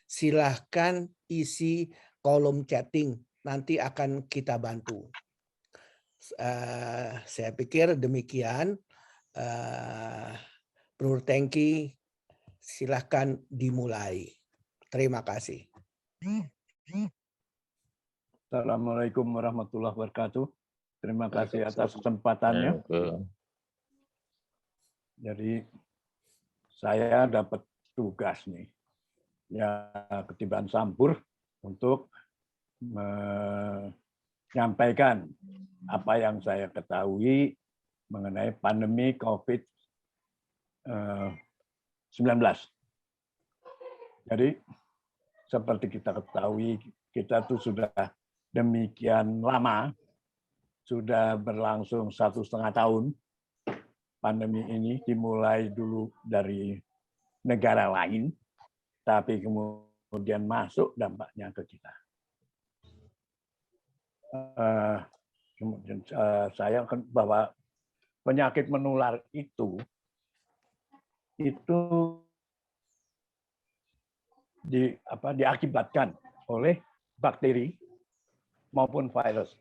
silahkan isi kolom chatting, nanti akan kita bantu. Saya pikir demikian, Bro Tengki, silahkan dimulai. Terima kasih. Assalamualaikum warahmatullahi wabarakatuh. Terima kasih atas kesempatannya. Jadi saya dapat tugas nih, ya ketiban Sampur untuk menyampaikan apa yang saya ketahui mengenai pandemi COVID-19. Jadi seperti kita ketahui, kita tuh sudah demikian lama, sudah berlangsung 1,5 tahun. Pandemi ini dimulai dulu dari negara lain, tapi kemudian masuk dampaknya ke kita. Kemudian saya bahwa penyakit menular itu diakibatkan oleh bakteri maupun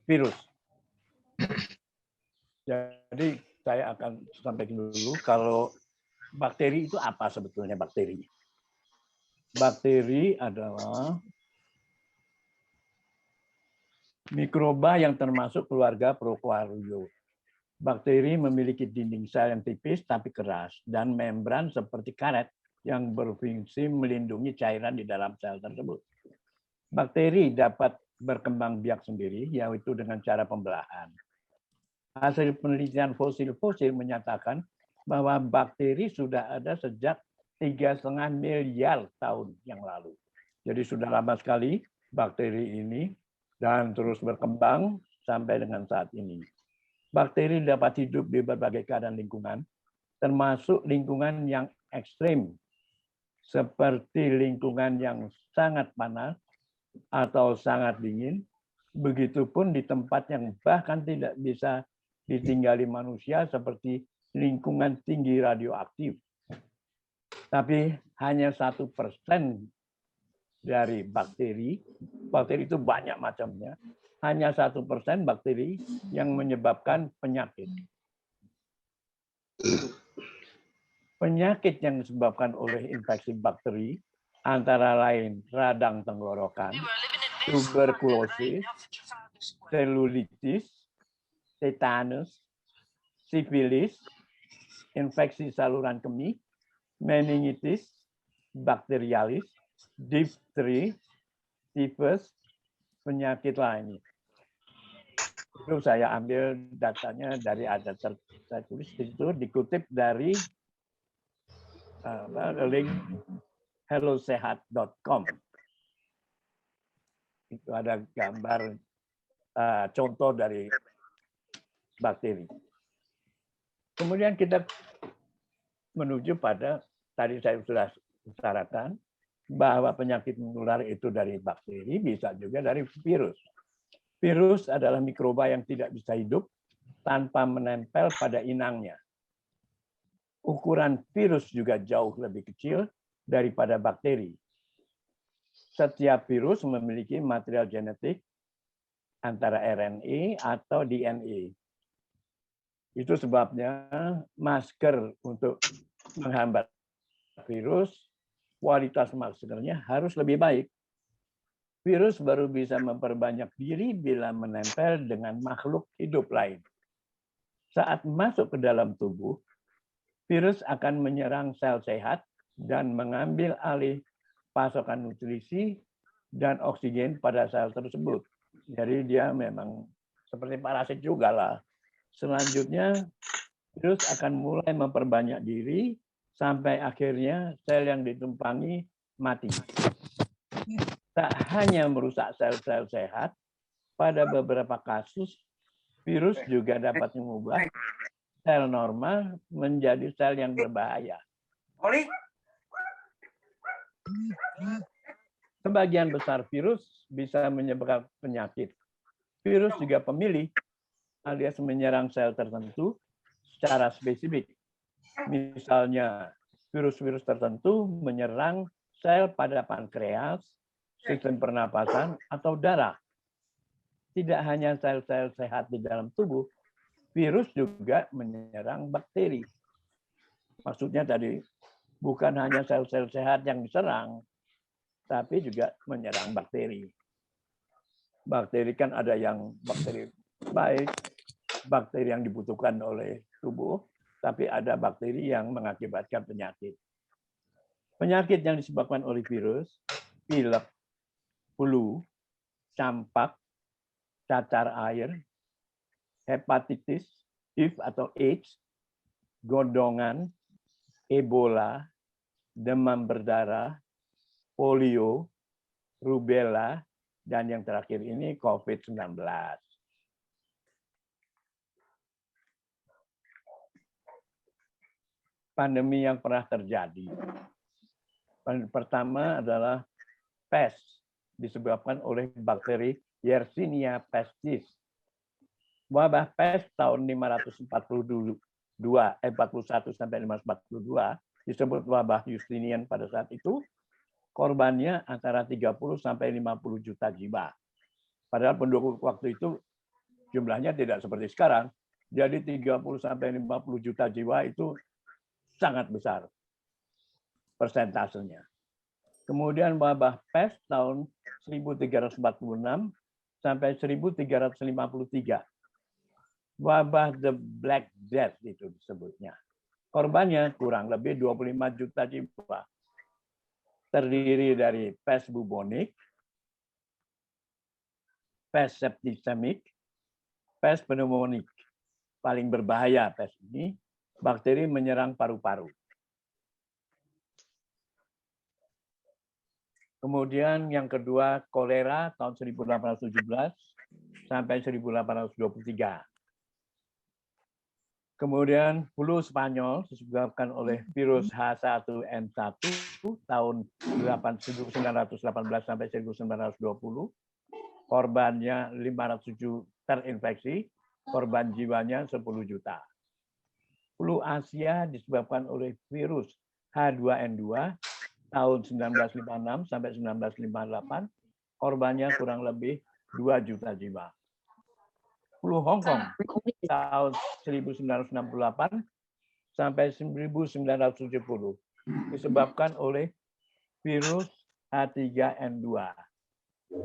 virus. Jadi saya akan sampaikan dulu kalau bakteri itu apa sebetulnya bakteri. Bakteri adalah mikroba yang termasuk keluarga prokaryote. Bakteri memiliki dinding sel yang tipis tapi keras dan membran seperti karet yang berfungsi melindungi cairan di dalam sel tersebut. Bakteri dapat berkembang biak sendiri, yaitu dengan cara pembelahan. Hasil penelitian fosil-fosil menyatakan bahwa bakteri sudah ada sejak 3,5 miliar tahun yang lalu. Jadi sudah lama sekali bakteri ini dan terus berkembang sampai dengan saat ini. Bakteri dapat hidup di berbagai keadaan lingkungan, termasuk lingkungan yang ekstrim, seperti lingkungan yang sangat panas atau sangat dingin, begitupun di tempat yang bahkan tidak bisa ditinggali manusia seperti lingkungan tinggi radioaktif. Tapi hanya 1% dari bakteri itu banyak macamnya, hanya 1% bakteri yang menyebabkan penyakit. Penyakit yang disebabkan oleh infeksi bakteri antara lain radang tenggorokan, tuberkulosis, selulitis, tetanus, sifilis, infeksi saluran kemih, meningitis, bakterialis, difteri, tifus, penyakit lainnya. Itu saya ambil datanya dari ada saya tulis itu dikutip dari link hellosehat.com. Itu ada gambar contoh dari bakteri. Kemudian kita menuju pada, tadi saya sudah utarakan, bahwa penyakit menular itu dari bakteri, bisa juga dari virus. Virus adalah mikroba yang tidak bisa hidup tanpa menempel pada inangnya. Ukuran virus juga jauh lebih kecil daripada bakteri. Setiap virus memiliki material genetik antara RNA atau DNA. Itu sebabnya masker untuk menghambat virus, kualitas maskernya harus lebih baik. Virus baru bisa memperbanyak diri bila menempel dengan makhluk hidup lain. Saat masuk ke dalam tubuh, virus akan menyerang sel sehat dan mengambil alih pasokan nutrisi dan oksigen pada sel tersebut. Jadi dia memang seperti parasit juga lah. Selanjutnya, virus akan mulai memperbanyak diri sampai akhirnya sel yang ditumpangi mati. Tak hanya merusak sel-sel sehat, pada beberapa kasus virus juga dapat mengubah sel normal menjadi sel yang berbahaya. Sebagian besar virus bisa menyebabkan penyakit. Virus juga pemilih alias menyerang sel tertentu secara spesifik. Misalnya, virus-virus tertentu menyerang sel pada pankreas, sistem pernapasan, atau darah. Tidak hanya sel-sel sehat di dalam tubuh, virus juga menyerang bakteri. Maksudnya tadi, bukan hanya sel-sel sehat yang diserang, tapi juga menyerang bakteri. Bakteri kan ada yang bakteri baik, bakteri yang dibutuhkan oleh tubuh, tapi ada bakteri yang mengakibatkan penyakit. Penyakit yang disebabkan oleh virus, pilek, flu, campak, cacar air, hepatitis, HIV atau AIDS, gondongan, Ebola, demam berdarah, polio, rubella, dan yang terakhir ini COVID-19. Pandemi yang pernah terjadi. Pertama adalah pes, disebabkan oleh bakteri Yersinia pestis. Wabah pes tahun 541 sampai 542 disebut wabah Justinian pada saat itu. Korbannya antara 30 sampai 50 juta jiwa. Padahal penduduk waktu itu jumlahnya tidak seperti sekarang. Jadi 30 sampai 50 juta jiwa itu sangat besar persentasenya. Kemudian wabah pes tahun 1346 sampai 1353. Wabah the Black Death itu disebutnya. Korbannya kurang lebih 25 juta jiwa. Terdiri dari pes bubonik, pes septicemic, pes pneumonik. Paling berbahaya pes ini, bakteri menyerang paru-paru. Kemudian yang kedua kolera tahun 1817 sampai 1823. Kemudian flu Spanyol disebabkan oleh virus H1N1 tahun 1918 sampai 1920. Korbannya 507 terinfeksi, korban jiwanya 10 juta. Flu Asia disebabkan oleh virus H2N2 tahun 1956 sampai 1958, korbannya kurang lebih 2 juta jiwa. Flu Hong Kong tahun 1968 sampai 1970 disebabkan oleh virus H3N2.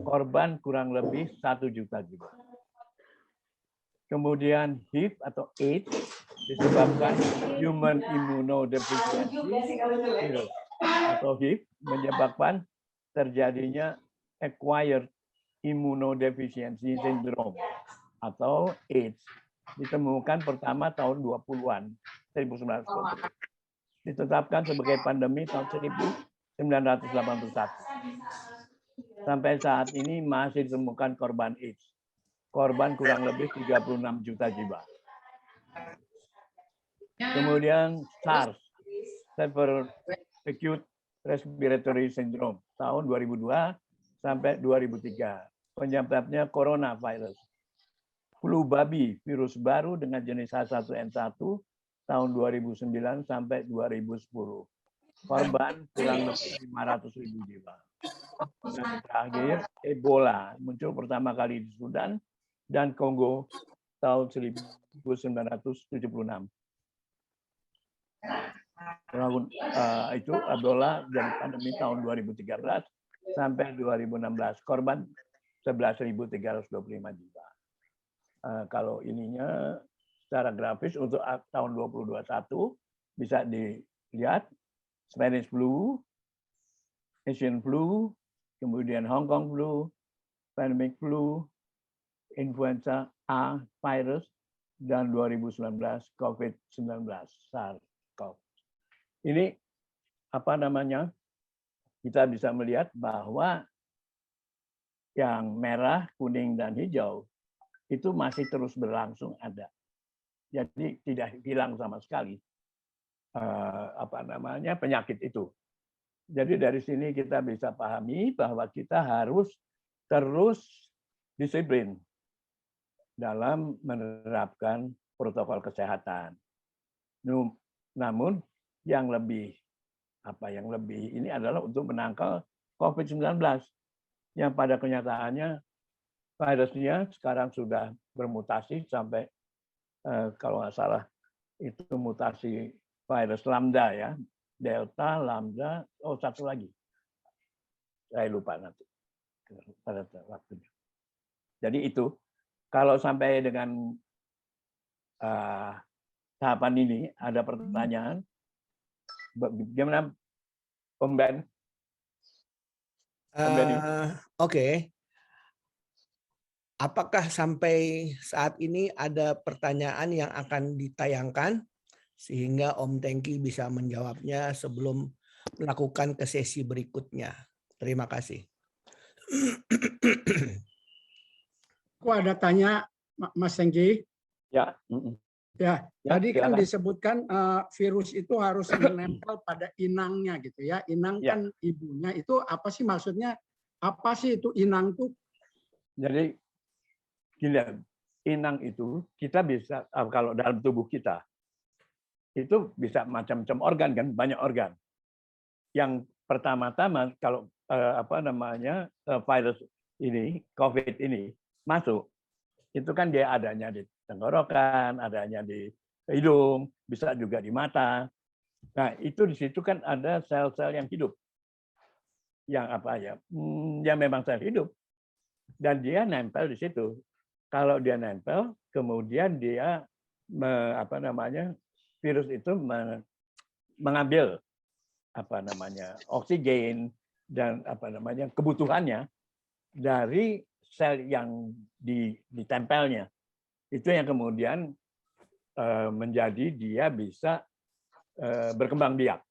Korban kurang lebih 1 juta jiwa. Kemudian HIV atau AIDS disebabkan human immunodeficiency virus atau HIV menyebabkan terjadinya acquired immunodeficiency syndrome atau AIDS. Ditemukan pertama tahun 20-an, 1920. Ditetapkan sebagai pandemi tahun 1981. Sampai saat ini masih ditemukan korban AIDS. Korban kurang lebih 36 juta jiwa. Kemudian SARS, Severe Acute Respiratory Syndrome, tahun 2002 sampai 2003. Penyebabnya coronavirus. Flu babi, virus baru dengan jenis H1N1, tahun 2009 sampai 2010. Korban kurang lebih 500.000 jiwa. Dan terakhir, Ebola muncul pertama kali di Sudan dan Kongo tahun 1976. Itu Ebola jadi pandemi tahun 2013 sampai 2016. Korban 11.325 jiwa. Kalau ininya secara grafis untuk tahun 2021 bisa dilihat Spanish flu, Asian flu, kemudian Hong Kong flu, pandemic flu, influenza A virus, dan 2019 COVID-19 SARS-CoV. Ini apa namanya? Kita bisa melihat bahwa yang merah, kuning, dan hijau itu masih terus berlangsung ada. Jadi tidak hilang sama sekali penyakit itu. Jadi dari sini kita bisa pahami bahwa kita harus terus disiplin dalam menerapkan protokol kesehatan. Namun yang lebih apa yang lebih ini adalah untuk menangkal COVID-19 yang pada kenyataannya virusnya sekarang sudah bermutasi sampai kalau nggak salah itu mutasi virus lambda ya, delta, lambda, oh satu lagi saya lupa nanti pada waktunya. Jadi itu kalau sampai dengan tahapan ini ada pertanyaan, bagaimana Om Ben? Oke. Apakah sampai saat ini ada pertanyaan yang akan ditayangkan sehingga Om Tengki bisa menjawabnya sebelum melakukan ke sesi berikutnya? Terima kasih. Aku ada tanya, Mas Tengki. Ya. Ya, Ya, tadi kan silakan. disebutkan virus itu harus menempel pada inangnya gitu ya. Inang Ya. kan ibunya. Itu apa sih maksudnya? Apa sih itu inang tuh? Jadi gini, inang itu kita bisa kalau dalam tubuh kita itu bisa macam-macam organ kan, banyak organ. Yang pertama-tama kalau virus ini, COVID ini masuk, itu kan dia adanya di tenggorokan, adanya di hidung, bisa juga di mata. Nah, itu di situ kan ada sel-sel yang hidup. Yang apa ya? Yang memang sel hidup. Dan dia nempel di situ. Kalau dia nempel, kemudian dia virus itu mengambil oksigen dan kebutuhannya dari sel yang ditempelnya. Itu yang kemudian menjadi dia bisa berkembang biak.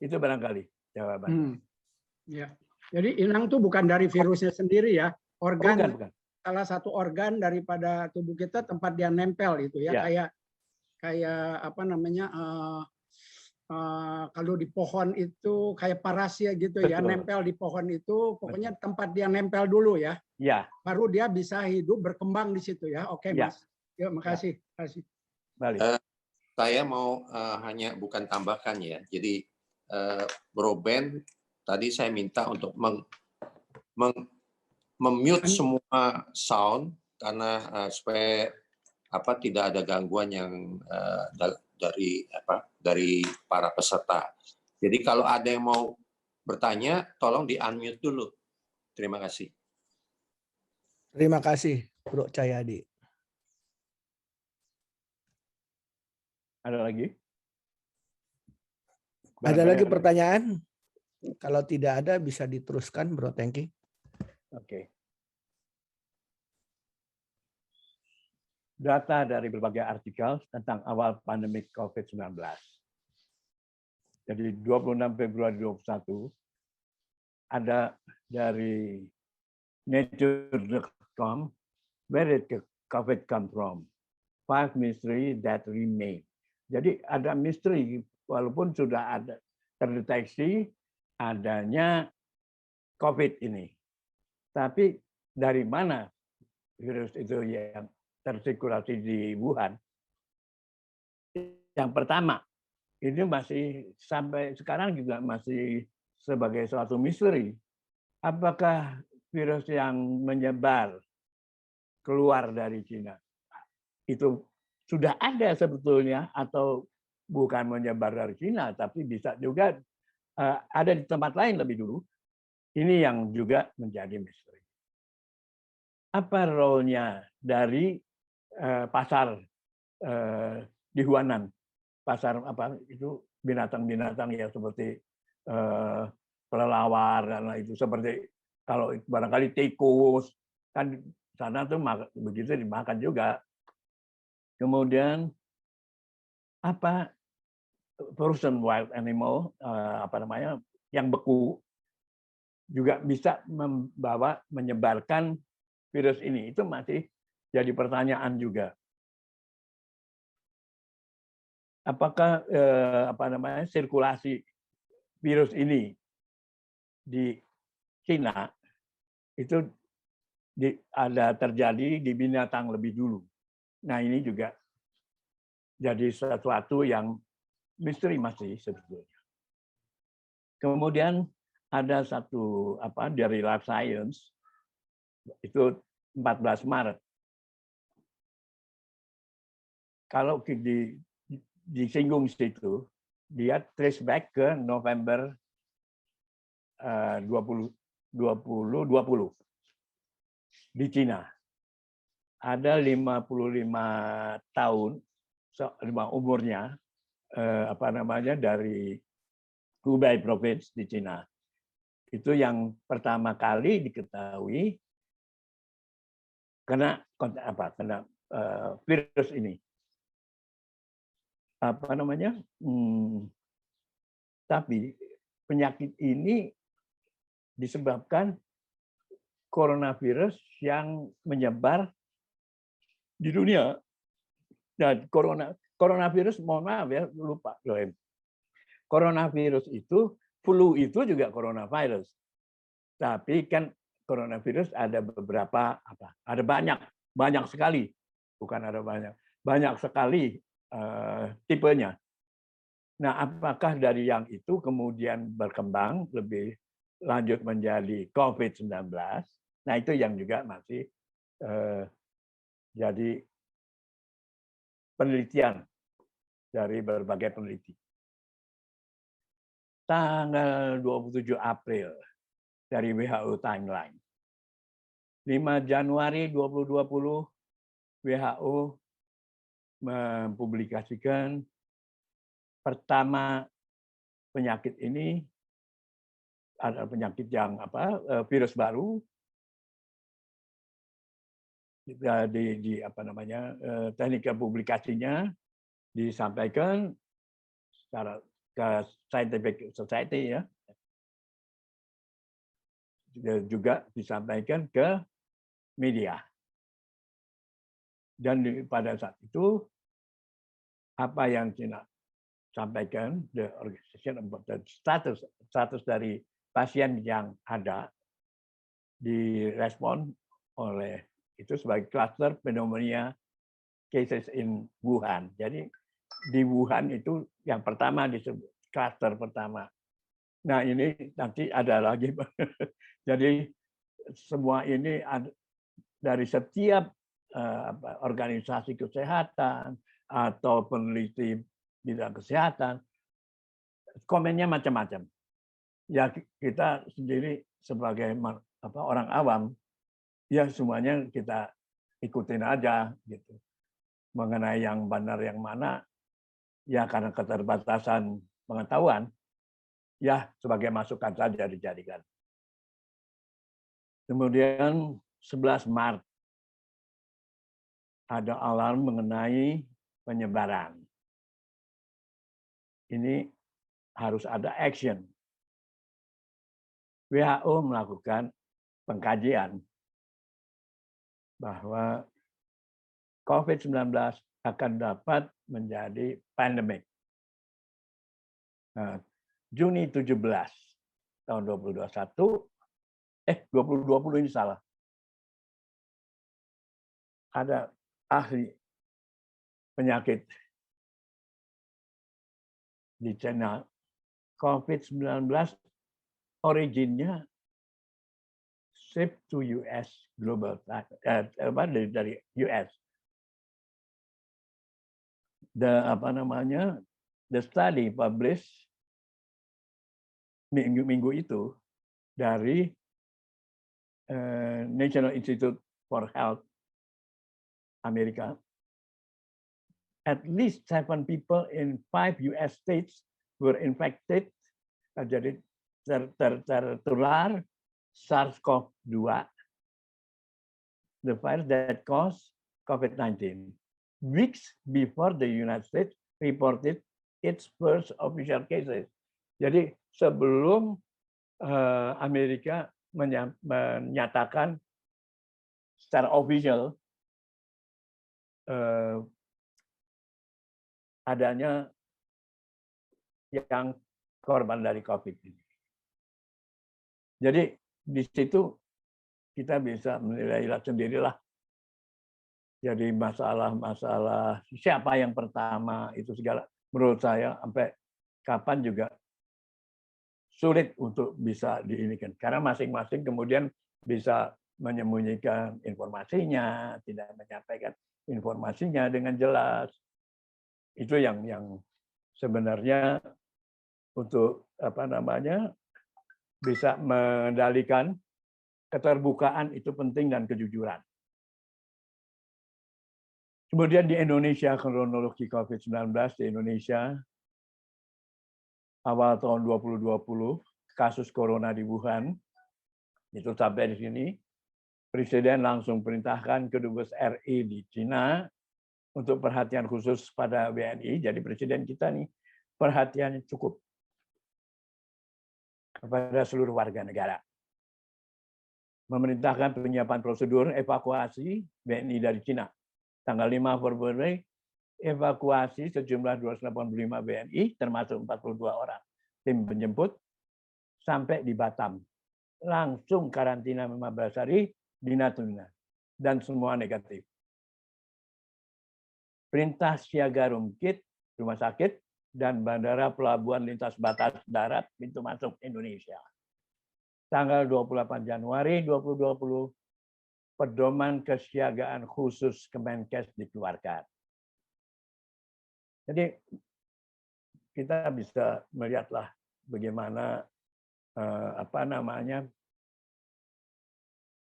Itu barangkali jawabannya. Ya. Jadi inang itu bukan dari virusnya sendiri ya. Organ, bukan. salah satu organ daripada tubuh kita tempat dia nempel itu ya. Kayak apa namanya? Kalau di pohon itu kayak parasit gitu. Betul. Ya, nempel di pohon itu, pokoknya betul. Tempat dia nempel dulu ya. Ya. Baru dia bisa hidup berkembang di situ ya. Oke, ya. Mas. Ya, makasih. Makasih. Saya mau hanya bukan tambahkan ya. Jadi Bro Ben tadi saya minta untuk mute semua sound karena supaya tidak ada gangguan yang dari para peserta. Jadi kalau ada yang mau bertanya, tolong di-unmute dulu. Terima kasih. Terima kasih, Bro Cahyadi. Ada lagi? Ada lagi pertanyaan? Kalau tidak ada, bisa diteruskan, Bro Tengki. Oke. Data dari berbagai artikel tentang awal pandemi COVID-19. Jadi 26 Februari 2021 ada dari nature.com, where did COVID come from? 5 mystery that remain. Jadi ada misteri walaupun sudah ada terdeteksi adanya COVID ini. Tapi dari mana virus itu yang tersirkulasi di Wuhan? Yang pertama, ini masih sampai sekarang juga masih sebagai suatu misteri. Apakah virus yang menyebar keluar dari Cina itu sudah ada sebetulnya atau bukan menyebar dari Cina, tapi bisa juga ada di tempat lain lebih dulu. Ini yang juga menjadi misteri. Apa role-nya dari pasar di Huanan? Pasar itu binatang-binatang ya seperti kelelawar dan itu seperti kalau barangkali tikus kan sana tuh begitu dimakan juga. Kemudian apa frozen wild animal yang beku juga bisa menyebarkan virus ini. Itu masih jadi pertanyaan juga. Apakah sirkulasi virus ini di Cina itu ada terjadi di binatang lebih dulu. Nah, ini juga jadi sesuatu yang misteri masih sebetulnya. Kemudian ada satu dari Life Science itu 14 Maret. Kalau disinggung situ, dia trace back ke November 2020 di Cina. Ada 55 tahun umurnya dari Hubei Province di Cina. Itu yang pertama kali diketahui kena virus ini. Tapi penyakit ini disebabkan coronavirus yang menyebar di dunia. Dan coronavirus, mohon maaf ya, lupa. Coronavirus itu, flu itu juga coronavirus. Tapi kan coronavirus ada beberapa, ada banyak sekali. Bukan ada banyak sekali tipenya. Nah, apakah dari yang itu kemudian berkembang lebih lanjut menjadi COVID-19? Nah, itu yang juga masih jadi penelitian dari berbagai peneliti. Tanggal 27 April dari WHO timeline. 5 Januari 2020 WHO mempublikasikan pertama penyakit ini adalah penyakit yang virus baru di teknik publikasinya disampaikan secara ke scientific society ya, juga disampaikan ke media. Dan pada saat itu apa yang Cina sampaikan, the organization about the status dari pasien yang ada direspon oleh itu sebagai cluster pneumonia cases in Wuhan. Jadi di Wuhan itu yang pertama disebut cluster pertama. Nah ini nanti ada lagi. Jadi semua ini dari setiap organisasi kesehatan atau peneliti bidang kesehatan, komennya macam-macam. Ya kita sendiri sebagai orang awam, ya semuanya kita ikutin aja gitu. Mengenai yang benar yang mana, ya karena keterbatasan pengetahuan, ya sebagai masukan saja dijadikan. Kemudian 11 Maret ada alarm mengenai penyebaran. Ini harus ada action. WHO melakukan pengkajian bahwa COVID-19 akan dapat menjadi pandemik. Nah, Juni 17 tahun 2021, 2020 ini salah. Ada ahli penyakit di China, COVID-19 originnya shipped to US global dari US. The study published minggu itu dari National Institute for Health Amerika. At least 7 people in 5 US states were infected, jadi tertular SARS-CoV-2, the virus that caused COVID-19, weeks before the United States reported its first official cases. Jadi sebelum Amerika menyatakan secara official adanya yang korban dari COVID ini. Jadi di situ kita bisa menilai sendirilah. Jadi masalah siapa yang pertama itu segala, menurut saya sampai kapan juga sulit untuk bisa diinikan karena masing-masing kemudian bisa menyembunyikan informasinya, tidak menyampaikan informasinya dengan jelas. Itu yang sebenarnya untuk apa namanya bisa mengendalikan keterbukaan itu penting dan kejujuran. Kemudian di Indonesia, kronologi COVID-19 di Indonesia awal tahun 2020 kasus corona di Wuhan itu sampai di sini. Presiden langsung perintahkan kedubes RI di Cina untuk perhatian khusus pada WNI. Jadi presiden kita nih perhatiannya cukup kepada seluruh warga negara. Memerintahkan penyiapan prosedur evakuasi WNI dari Cina. Tanggal 5 Februari evakuasi sejumlah 285 WNI termasuk 42 orang tim penjemput sampai di Batam. Langsung karantina 15 hari di Natuna dan semua negatif. Perintah siaga rumkit, rumah sakit, dan bandara pelabuhan lintas batas darat pintu masuk Indonesia. Tanggal 28 Januari 2020, pedoman kesiagaan khusus Kemenkes dikeluarkan. Jadi kita bisa melihatlah bagaimana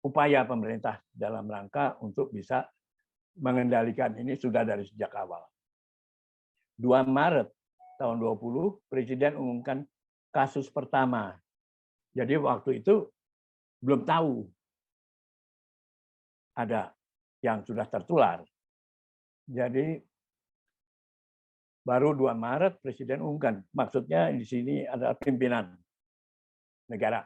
upaya pemerintah dalam rangka untuk bisa mengendalikan ini sudah dari sejak awal. 2 Maret tahun 2020, Presiden umumkan kasus pertama. Jadi waktu itu belum tahu ada yang sudah tertular. Jadi baru 2 Maret Presiden umumkan. Maksudnya di sini adalah pimpinan negara.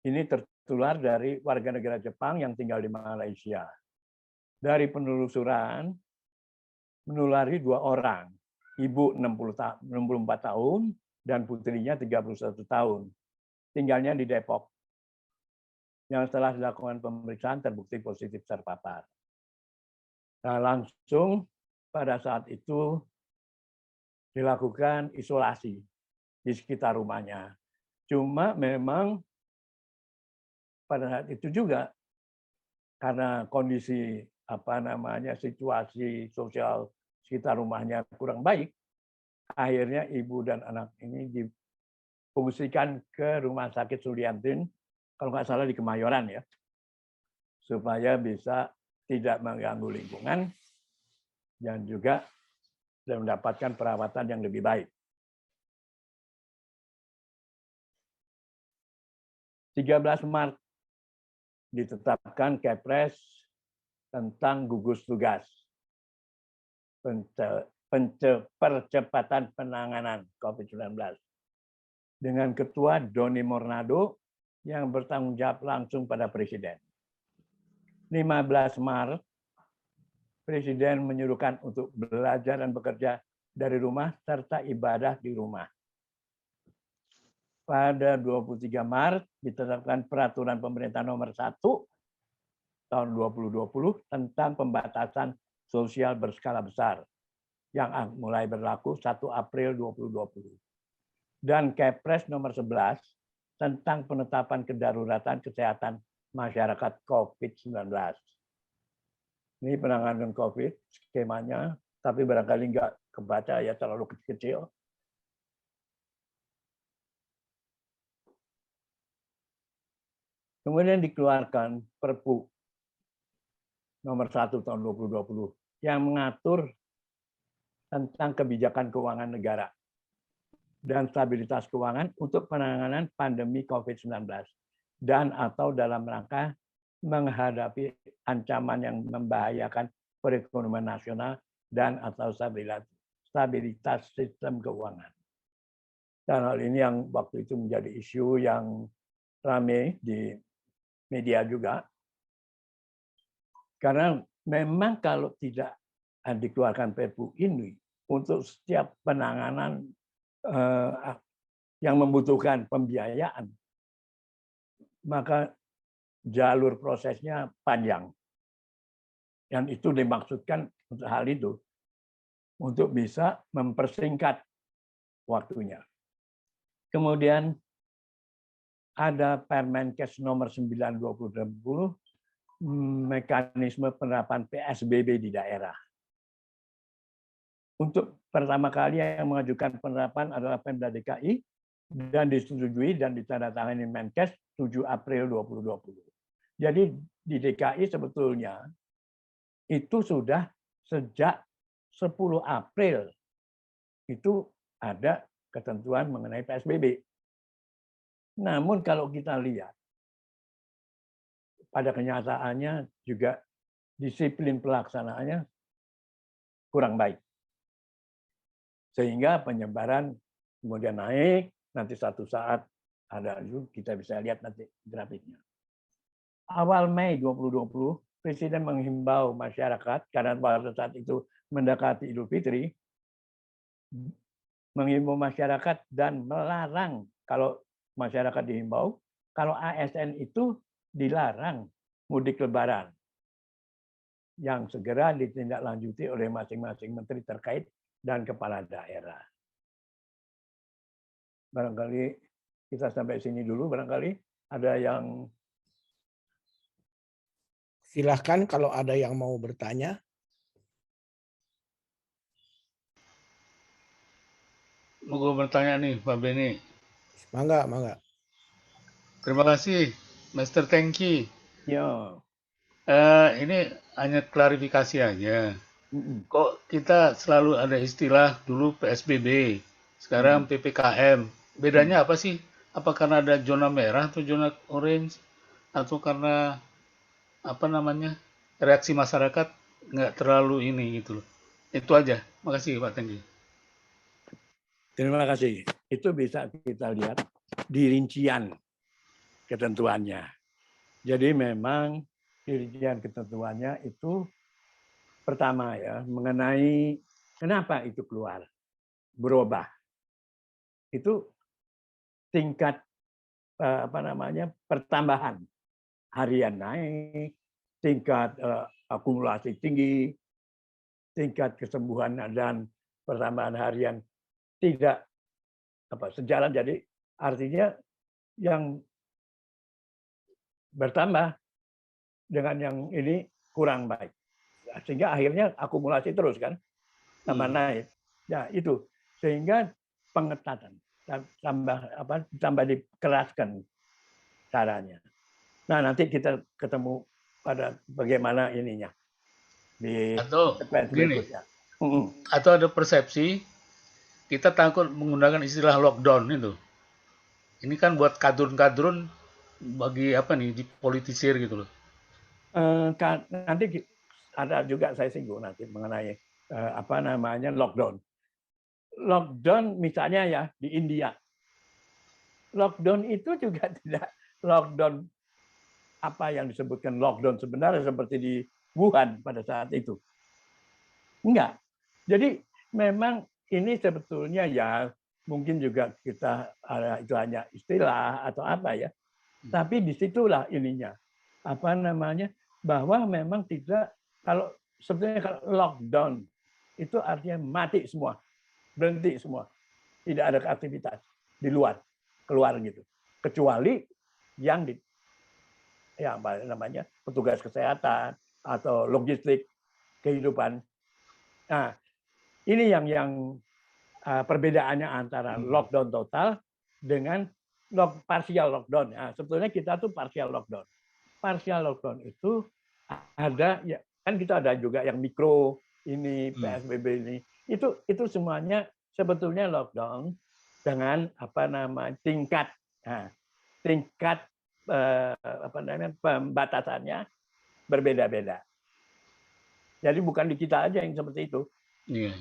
Ini tertular dari warga negara Jepang yang tinggal di Malaysia. Dari penelusuran, menulari 2 orang. Ibu 64 tahun dan putrinya 31 tahun. Tinggalnya di Depok. Yang setelah dilakukan pemeriksaan terbukti positif terpapar. Nah, langsung pada saat itu dilakukan isolasi di sekitar rumahnya. Cuma memang pada saat itu juga karena kondisi situasi sosial sekitar rumahnya kurang baik, akhirnya ibu dan anak ini difungsikan ke Rumah Sakit Sulianti, kalau nggak salah di Kemayoran ya, supaya bisa tidak mengganggu lingkungan dan juga mendapatkan perawatan yang lebih baik. 13 Maret ditetapkan Kepres tentang gugus tugas percepatan penanganan COVID-19 dengan Ketua Doni Mornado yang bertanggung jawab langsung pada Presiden. 15 Maret, Presiden menyuruhkan untuk belajar dan bekerja dari rumah serta ibadah di rumah. Pada 23 Maret ditetapkan Peraturan Pemerintah Nomor 1 tahun 2020 tentang pembatasan sosial berskala besar yang mulai berlaku 1 April 2020. Dan Kepres Nomor 11 tentang penetapan kedaruratan kesehatan masyarakat COVID-19. Ini penanganan COVID skemanya, tapi barangkali nggak kebaca ya, terlalu kecil. Kemudian dikeluarkan Perpu Nomor 1 tahun 2020 yang mengatur tentang kebijakan keuangan negara dan stabilitas keuangan untuk penanganan pandemi COVID-19 dan atau dalam rangka menghadapi ancaman yang membahayakan perekonomian nasional dan atau stabilitas sistem keuangan. Dan hal ini yang waktu itu menjadi isu yang ramai di media juga. Karena memang kalau tidak dikeluarkan Perpu ini untuk setiap penanganan yang membutuhkan pembiayaan, maka jalur prosesnya panjang. Dan itu dimaksudkan untuk hal itu, untuk bisa mempersingkat waktunya. Kemudian ada Permenkes nomor 9/2020 mekanisme penerapan PSBB di daerah. Untuk pertama kali yang mengajukan penerapan adalah Pemda DKI dan disetujui dan ditandatangani Menkes 7 April 2020. Jadi di DKI sebetulnya itu sudah sejak 10 April itu ada ketentuan mengenai PSBB. Namun kalau kita lihat pada kenyataannya juga disiplin pelaksanaannya kurang baik. Sehingga penyebaran kemudian naik, nanti satu saat ada kita bisa lihat nanti grafiknya. Awal Mei 2020, Presiden menghimbau masyarakat karena pada saat itu mendekati Idul Fitri, menghimbau masyarakat dan melarang kalau masyarakat dihimbau, kalau ASN itu dilarang mudik lebaran yang segera ditindaklanjuti oleh masing-masing menteri terkait dan kepala daerah. Barangkali kita sampai sini dulu, barangkali ada yang... Silahkan kalau ada yang mau bertanya. Mau gue bertanya nih, Pak Beni. Mangga, mangga. Terima kasih, Master Tengki. Ya. Ini hanya klarifikasi aja. Kok kita selalu ada istilah dulu PSBB, sekarang PPKM. Bedanya apa sih? Apa karena ada zona merah atau zona orange? Atau karena apa namanya reaksi masyarakat nggak terlalu ini gitu loh. Itu aja. Makasih Pak Tengki. Terima kasih. Itu bisa kita lihat di rincian ketentuannya. Jadi memang di rincian ketentuannya itu pertama ya mengenai kenapa itu keluar berubah. Itu tingkat pertambahan harian naik, tingkat akumulasi tinggi, tingkat kesembuhan dan pertambahan harian tidak sejalan. Jadi artinya yang bertambah dengan yang ini kurang baik, sehingga akhirnya akumulasi terus kan tambah naik. Ya itu sehingga pengetatan tambah dikeraskan caranya. Nah, nanti kita ketemu pada bagaimana ininya di sequence berikutnya. Atau ada persepsi kita takut menggunakan istilah lockdown itu. Ini kan buat kadrun-kadrun bagi apa nih dipolitisir gitu loh. Nanti ada juga saya singgung nanti mengenai lockdown. Lockdown misalnya ya di India. Lockdown itu juga tidak lockdown apa yang disebutkan lockdown sebenarnya seperti di Wuhan pada saat itu. Enggak. Jadi memang ini sebetulnya ya mungkin juga kita itu hanya istilah atau apa ya. Tapi disitulah ininya. Bahwa memang tidak, kalau sebetulnya kalau lockdown itu artinya mati semua. Berhenti semua. Tidak ada aktivitas di luar, keluar gitu. Kecuali yang petugas kesehatan atau logistik kehidupan. Nah, ini yang perbedaannya antara lockdown total dengan partial lockdown. Nah, sebetulnya kita tuh partial lockdown. Partial lockdown itu ada ya kan kita ada juga yang mikro ini PSBB ini. Itu semuanya sebetulnya lockdown dengan tingkat pembatasannya berbeda-beda. Jadi bukan di kita aja yang seperti itu. Iya.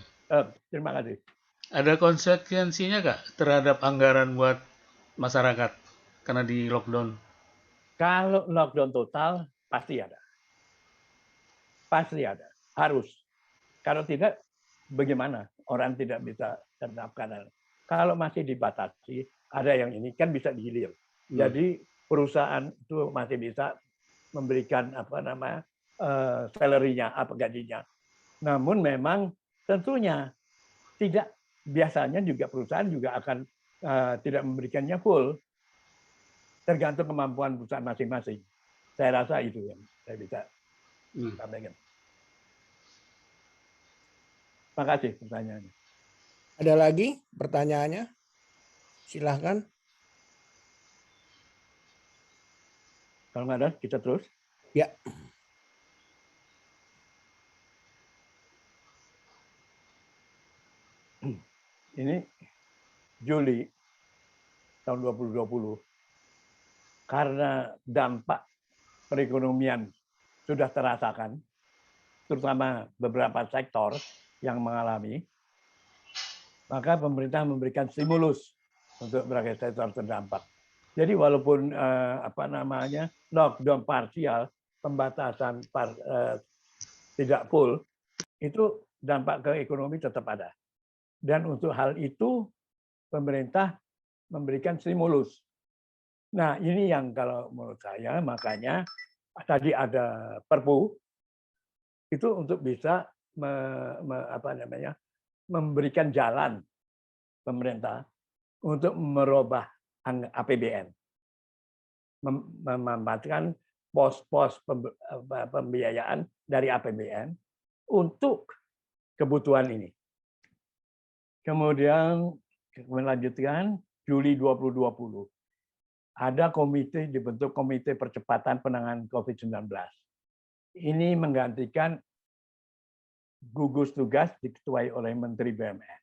Terima kasih. Ada konsekuensinya nggak terhadap anggaran buat masyarakat karena di lockdown? Kalau lockdown total pasti ada. Pasti ada. Harus. Kalau tidak, bagaimana? Orang tidak bisa terdaftar. Kalau masih dibatasi, ada yang ini kan bisa dihilir. Jadi perusahaan itu masih bisa memberikan salary-nya, gajinya. Namun memang tentunya tidak, biasanya juga perusahaan juga akan tidak memberikannya full, tergantung kemampuan perusahaan masing-masing. Saya rasa itu yang saya bisa sampaikan. Terima kasih pertanyaannya. Ada lagi pertanyaannya? Silahkan. Kalau nggak ada, kita terus. Ya. Ini Juli tahun 2020, karena dampak perekonomian sudah terasakan, terutama beberapa sektor yang mengalami, maka pemerintah memberikan stimulus untuk berbagai sektor terdampak. Jadi walaupun lockdown parsial, pembatasan tidak full, itu dampak ke ekonomi tetap ada. Dan untuk hal itu pemerintah memberikan stimulus. Nah, ini yang kalau menurut saya makanya tadi ada Perpu itu untuk bisa memberikan jalan pemerintah untuk merubah APBN, memanfaatkan pos-pos pembiayaan dari APBN untuk kebutuhan ini. Kemudian melanjutkan Juli 2020 ada dibentuk Komite Percepatan Penanganan COVID-19. Ini menggantikan gugus tugas diketuai oleh Menteri BUMN.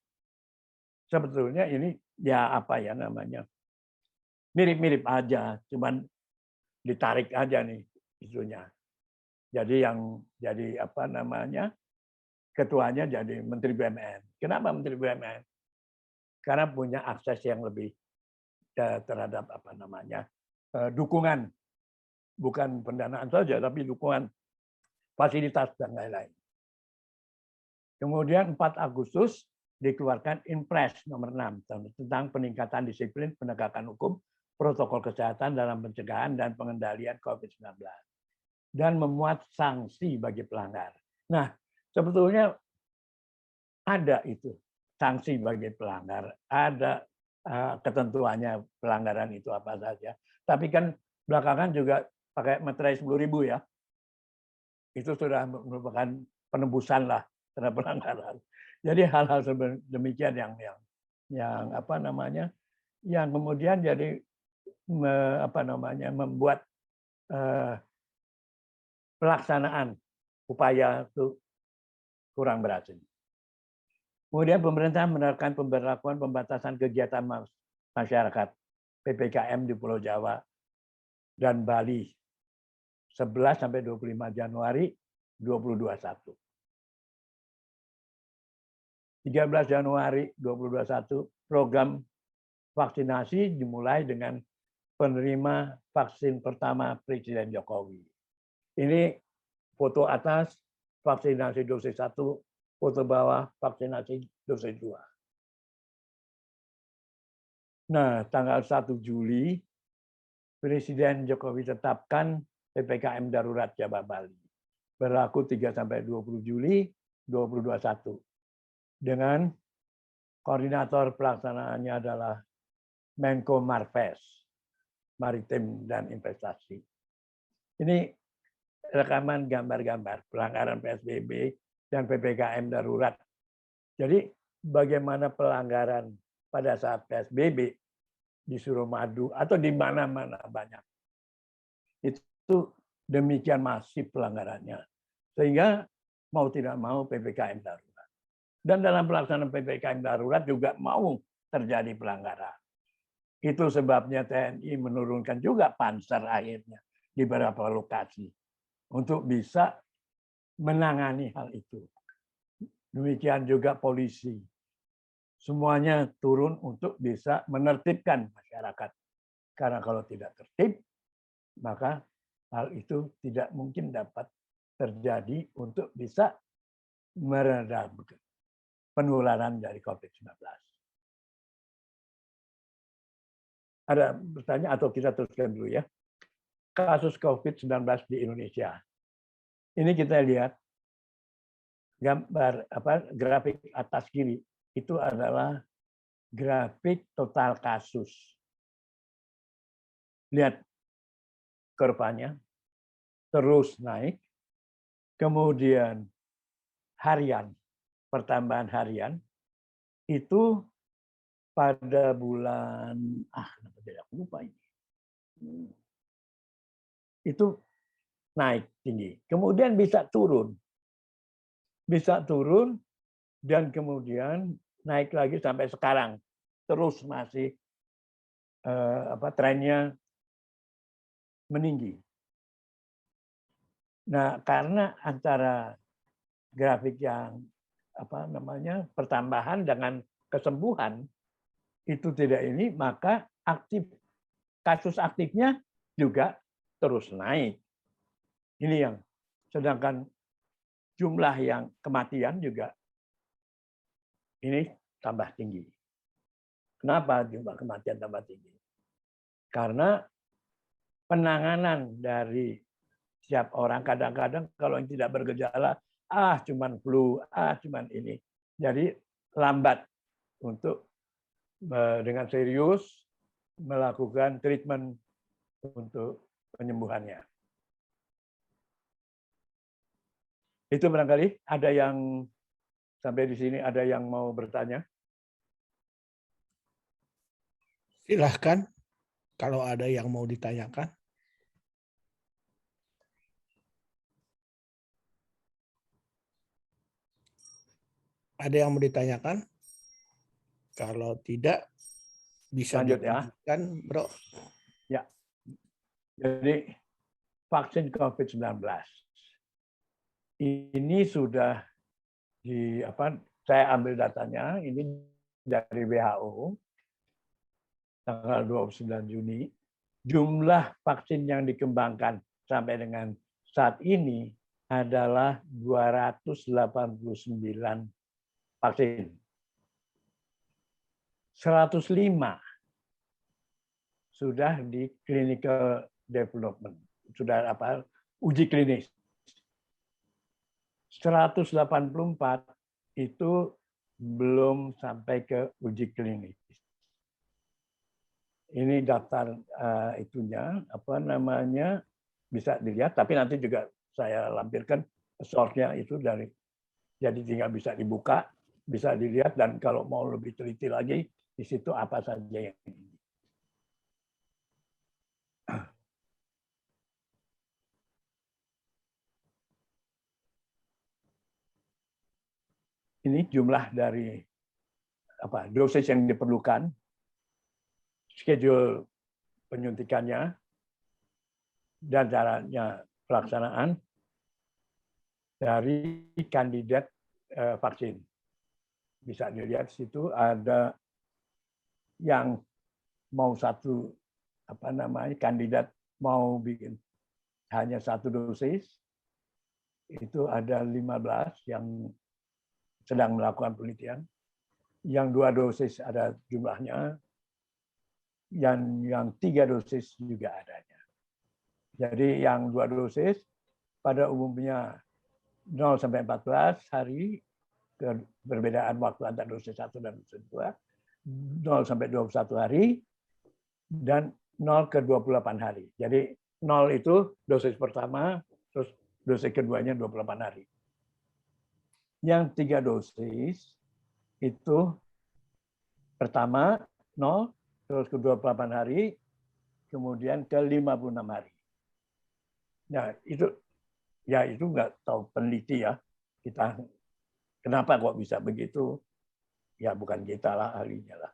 Sebetulnya ini mirip-mirip aja, cuman ditarik aja nih isunya. Jadi ketuanya jadi Menteri BUMN. Kenapa Menteri BUMN? Karena punya akses yang lebih terhadap dukungan, bukan pendanaan saja, tapi dukungan fasilitas dan lain-lain. Kemudian 4 Agustus dikeluarkan Impres nomor 6 tentang peningkatan disiplin penegakan hukum, protokol kesehatan dalam pencegahan dan pengendalian COVID-19 dan memuat sanksi bagi pelanggar. Nah, sebetulnya ada itu sanksi bagi pelanggar, ada ketentuannya pelanggaran itu apa saja. Tapi kan belakangan juga pakai meterai 10.000 ya. Itu sudah merupakan penembusan lah terhadap pelanggaran. Jadi hal-hal demikian yang kemudian jadi membuat pelaksanaan upaya itu kurang berhasil. Kemudian pemerintah menerapkan pemberlakuan pembatasan kegiatan masyarakat PPKM di Pulau Jawa dan Bali 11 sampai 25 Januari 2021. 13 Januari 2021 program vaksinasi dimulai dengan penerima vaksin pertama Presiden Jokowi. Ini foto atas vaksinasi dosis 1, foto bawah vaksinasi dosis 2. Nah, tanggal 1 Juli Presiden Jokowi tetapkan PPKM darurat Jawa Bali berlaku 3 sampai 20 Juli 2021 dengan koordinator pelaksanaannya adalah Menko Marves, Maritim dan Investasi. Ini rekaman gambar-gambar pelanggaran PSBB dan PPKM darurat. Jadi bagaimana pelanggaran pada saat PSBB di Suramadu atau di mana-mana banyak. Itu demikian masif pelanggarannya. Sehingga mau tidak mau PPKM darurat. Dan dalam pelaksanaan PPKM darurat juga mau terjadi pelanggaran. Itu sebabnya TNI menurunkan juga panser akhirnya di beberapa lokasi untuk bisa menangani hal itu. Demikian juga polisi. Semuanya turun untuk bisa menertibkan masyarakat. Karena kalau tidak tertib, maka hal itu tidak mungkin dapat terjadi untuk bisa meredam penularan dari COVID-19. Ada pertanyaan atau kita teruskan dulu ya. Kasus COVID-19 di Indonesia. Ini kita lihat gambar grafik atas kiri itu adalah grafik total kasus. Lihat kurvanya, terus naik, kemudian harian, pertambahan harian, itu pada bulan, kenapa tidak aku lupa ini. Itu naik tinggi. Kemudian bisa turun, dan kemudian naik lagi sampai sekarang. Terus masih trennya meninggi. Nah, karena antara grafik yang pertambahan dengan kesembuhan itu tidak ini, maka kasus aktifnya juga terus naik. Ini yang sedangkan jumlah yang kematian juga ini tambah tinggi. Kenapa jumlah kematian tambah tinggi? Karena penanganan dari setiap orang kadang-kadang kalau yang tidak bergejala, cuman flu, cuman ini. Jadi lambat untuk dengan serius melakukan treatment untuk penyembuhannya. Itu barangkali ada yang sampai di sini ada yang mau bertanya? Silahkan kalau ada yang mau ditanyakan. Ada yang mau ditanyakan? Kalau tidak, bisa lanjut ya. dilanjutkan, Bro. Ya. Jadi vaksin COVID-19 ini sudah saya ambil datanya ini dari WHO tanggal 29 Juni. Jumlah vaksin yang dikembangkan sampai dengan saat ini adalah 289 vaksin. 105 sudah di clinical development, sudah uji klinis. 184 itu belum sampai ke uji klinis. Ini daftar itunya bisa dilihat, tapi nanti juga saya lampirkan source-nya itu jadi tinggal bisa dibuka, bisa dilihat, dan kalau mau lebih teliti lagi di situ apa saja yang ini. Ini jumlah dari dosis yang diperlukan, schedule penyuntikannya, dan caranya pelaksanaan dari kandidat vaksin. Bisa dilihat di situ ada yang mau kandidat mau bikin hanya 1 dosis, itu ada 15 yang sedang melakukan penelitian. Yang 2 dosis ada jumlahnya, yang 3 dosis juga adanya. Jadi yang 2 dosis pada umumnya 0 sampai 14 hari, perbedaan waktu antara dosis 1 dan dosis 2, 0 sampai 21 hari, dan 0 ke 28 hari. Jadi 0 itu dosis pertama, terus dosis keduanya 28 hari. Yang 3 dosis itu pertama 0, terus ke 28 hari, kemudian ke 56 hari. Nah, itu nggak tahu peneliti ya. Kita kenapa kok bisa begitu? Ya bukan kita lah ahlinya lah.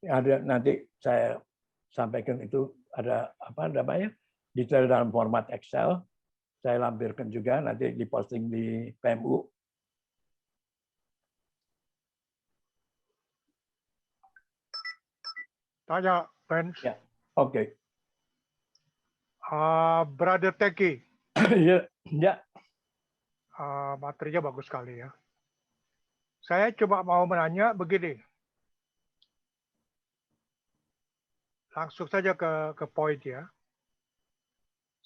Ada nanti saya sampaikan itu ada detail dalam format Excel. Saya lampirkan juga nanti diposting di PMU. Tanya, Ben. Ya, oke. Brother Teki. Ya. Materinya bagus sekali ya. Saya cuma mau menanya begini. Langsung saja ke poin ya.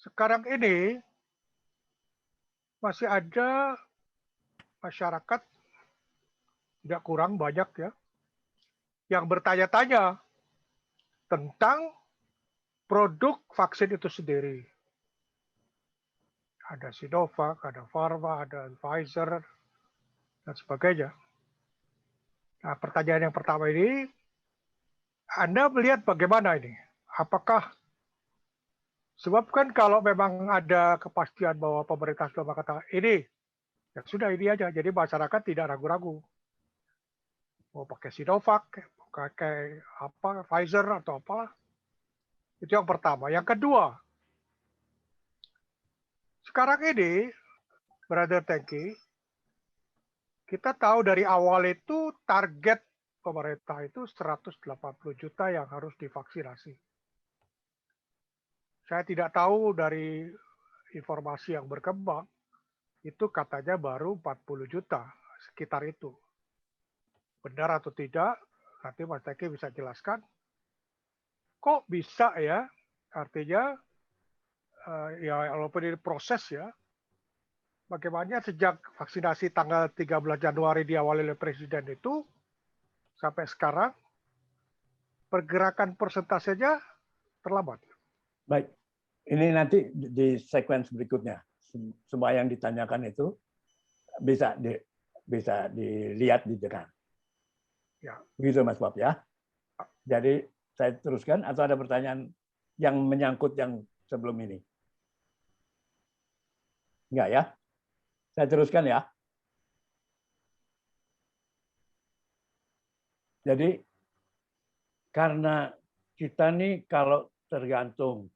Sekarang ini masih ada masyarakat tidak kurang banyak ya, yang bertanya-tanya tentang produk vaksin itu sendiri. Ada Sinovac, ada Pharma, ada Pfizer, dan sebagainya. Nah, pertanyaan yang pertama ini, Anda melihat bagaimana ini? Apakah, sebab kan kalau memang ada kepastian bahwa pemerintah sudah mengatakan ini, ya sudah ini aja. Jadi masyarakat tidak ragu-ragu. Mau pakai Sinovac, pakai apa, Pfizer atau apa. Itu yang pertama. Yang kedua, sekarang ini, Brother Tengki, kita tahu dari awal itu target pemerintah itu 180 juta yang harus divaksinasi. Saya tidak tahu dari informasi yang berkembang, itu katanya baru 40 juta, sekitar itu. Benar atau tidak, nanti Mas Tengki bisa jelaskan. Kok bisa ya, artinya, ya walaupun ini proses ya, bagaimana sejak vaksinasi tanggal 13 Januari diawali oleh Presiden itu, sampai sekarang, pergerakan persentasenya terlambat. Baik, ini nanti di sequence berikutnya. Semua yang ditanyakan itu bisa dilihat di depan. Ya. Begitu Mas Bob ya. Jadi saya teruskan atau ada pertanyaan yang menyangkut yang sebelum ini? Enggak ya? Saya teruskan ya. Jadi karena kita nih kalau tergantung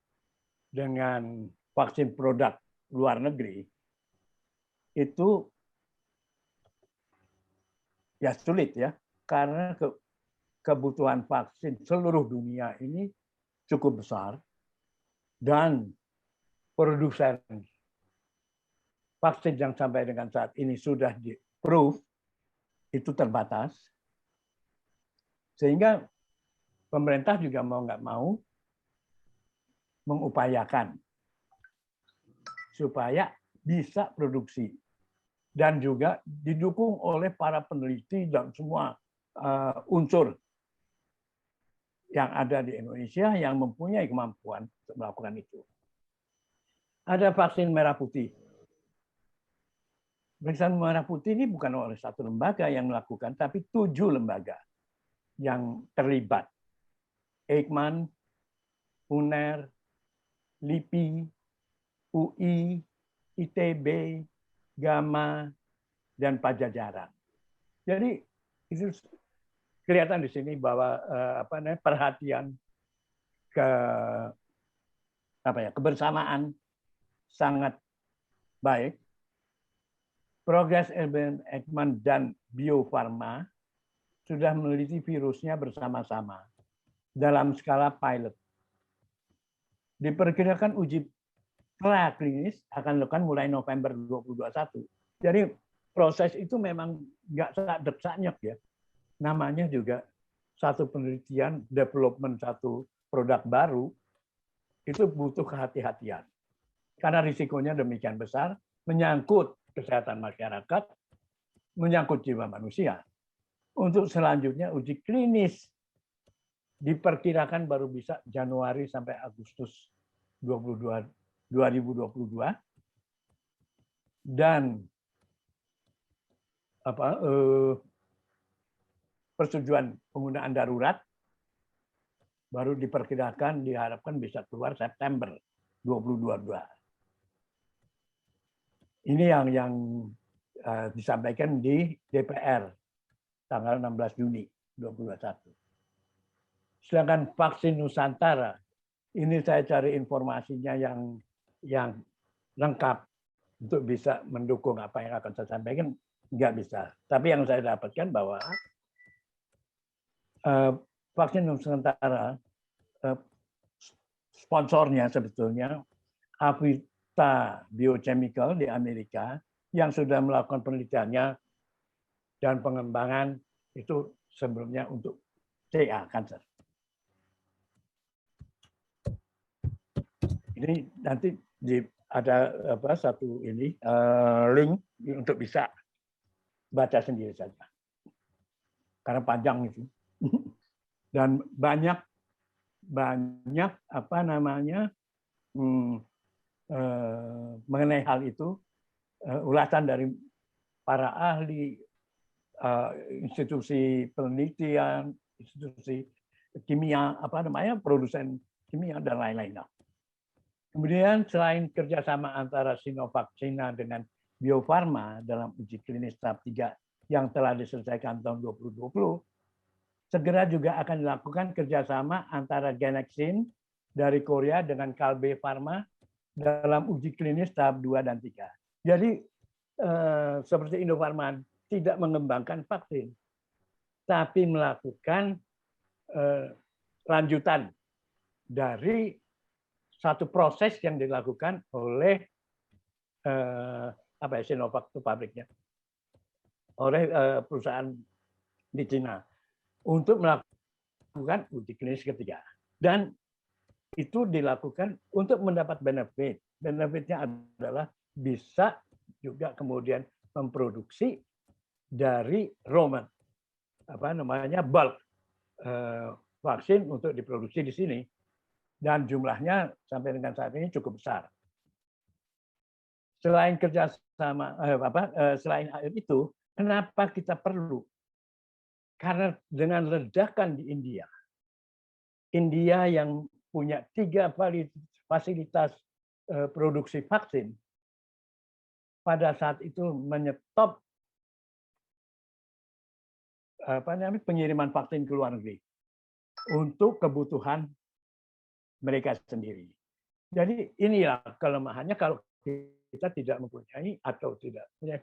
dengan vaksin produk luar negeri, itu ya sulit ya, karena kebutuhan vaksin seluruh dunia ini cukup besar dan produsen vaksin yang sampai dengan saat ini sudah di-approve itu terbatas, sehingga pemerintah juga mau nggak mau mengupayakan supaya bisa produksi dan juga didukung oleh para peneliti dan semua unsur yang ada di Indonesia yang mempunyai kemampuan untuk melakukan itu. Ada vaksin merah putih. Vaksin merah putih ini bukan oleh satu lembaga yang melakukan, tapi 7 lembaga yang terlibat. Eijkman, UNER, LIPI, UI, ITB, Gama, dan Pajajaran. Jadi itu kelihatan di sini bahwa perhatian kebersamaan sangat baik. Progres Eijkman dan Bio Farma sudah meneliti virusnya bersama-sama dalam skala pilot. Diperkirakan uji praklinis akan dilakukan mulai November 2021. Jadi proses itu memang nggak sak-dek-saknyek ya. Namanya juga satu penelitian, development satu produk baru, itu butuh kehati-hatian. Karena risikonya demikian besar, menyangkut kesehatan masyarakat, menyangkut jiwa manusia. Untuk selanjutnya uji klinis diperkirakan baru bisa Januari sampai Agustus 2022 dan persetujuan penggunaan darurat baru diperkirakan diharapkan bisa keluar September 2022. Ini yang disampaikan di DPR tanggal 16 Juni 2021. Sedangkan vaksin Nusantara, ini saya cari informasinya yang lengkap untuk bisa mendukung apa yang akan saya sampaikan, nggak bisa. Tapi yang saya dapatkan bahwa vaksin Nusantara, sponsornya sebetulnya Avita Biochemical di Amerika yang sudah melakukan penelitiannya dan pengembangan itu sebelumnya untuk CA, kanker. Ini nanti ada satu link untuk bisa baca sendiri saja. karena panjang itu. Dan banyak apa namanya mengenai hal itu ulasan dari para ahli, institusi penelitian, institusi kimia, apa namanya, produsen kimia dan lain-lain. Kemudian selain kerjasama antara Sinovac Cina dengan Bio Farma dalam uji klinis tahap 3 yang telah diselesaikan tahun 2020, segera juga akan dilakukan kerjasama antara Genexin dari Korea dengan Kalbe Farma dalam uji klinis tahap 2 dan 3. Jadi seperti Indofarma tidak mengembangkan vaksin, tapi melakukan lanjutan dari satu proses yang dilakukan oleh Sinovac itu pabriknya, oleh perusahaan di Cina untuk melakukan uji klinis ketiga, dan itu dilakukan untuk mendapat benefit. Benefitnya adalah bisa juga kemudian memproduksi dari bulk vaksin untuk diproduksi di sini, dan jumlahnya sampai dengan saat ini cukup besar. Selain kerjasama, selain itu, kenapa kita perlu? Karena dengan ledakan di India yang punya 3 fasilitas produksi vaksin, pada saat itu menyetop pengiriman vaksin ke luar negeri untuk kebutuhan mereka sendiri. Jadi inilah kelemahannya kalau kita tidak mempunyai atau tidak punya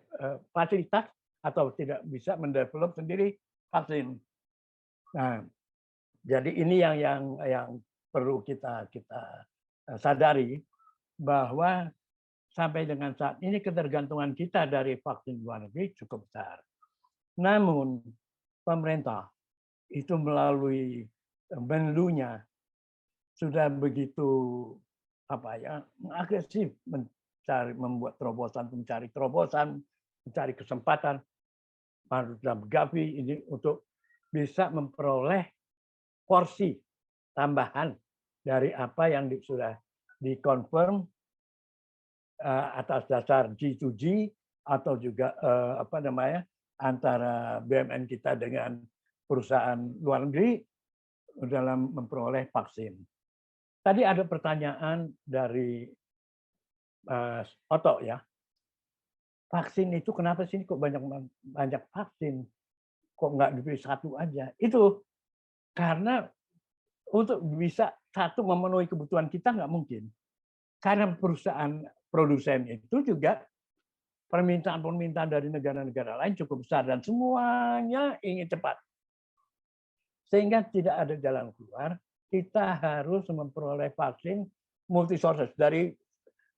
fasilitas atau tidak bisa mendevelop sendiri vaksin. Nah, jadi ini yang perlu kita sadari, bahwa sampai dengan saat ini ketergantungan kita dari vaksin luar negeri cukup besar. Namun pemerintah itu melalui Menlunya sudah begitu agresif membuat terobosan, mencari kesempatan dalam Gavi ini untuk bisa memperoleh porsi tambahan dari apa yang sudah dikonfirm atas dasar G2G atau juga antara BUMN kita dengan perusahaan luar negeri dalam memperoleh vaksin. Tadi ada pertanyaan dari Otto ya. Vaksin itu kenapa sih kok banyak vaksin? Kok nggak diberi satu aja? Itu karena untuk bisa satu memenuhi kebutuhan kita nggak mungkin. Karena perusahaan produsen itu juga permintaan dari negara-negara lain cukup besar dan semuanya ingin cepat. Sehingga tidak ada jalan keluar, kita harus memperoleh vaksin multi sources dari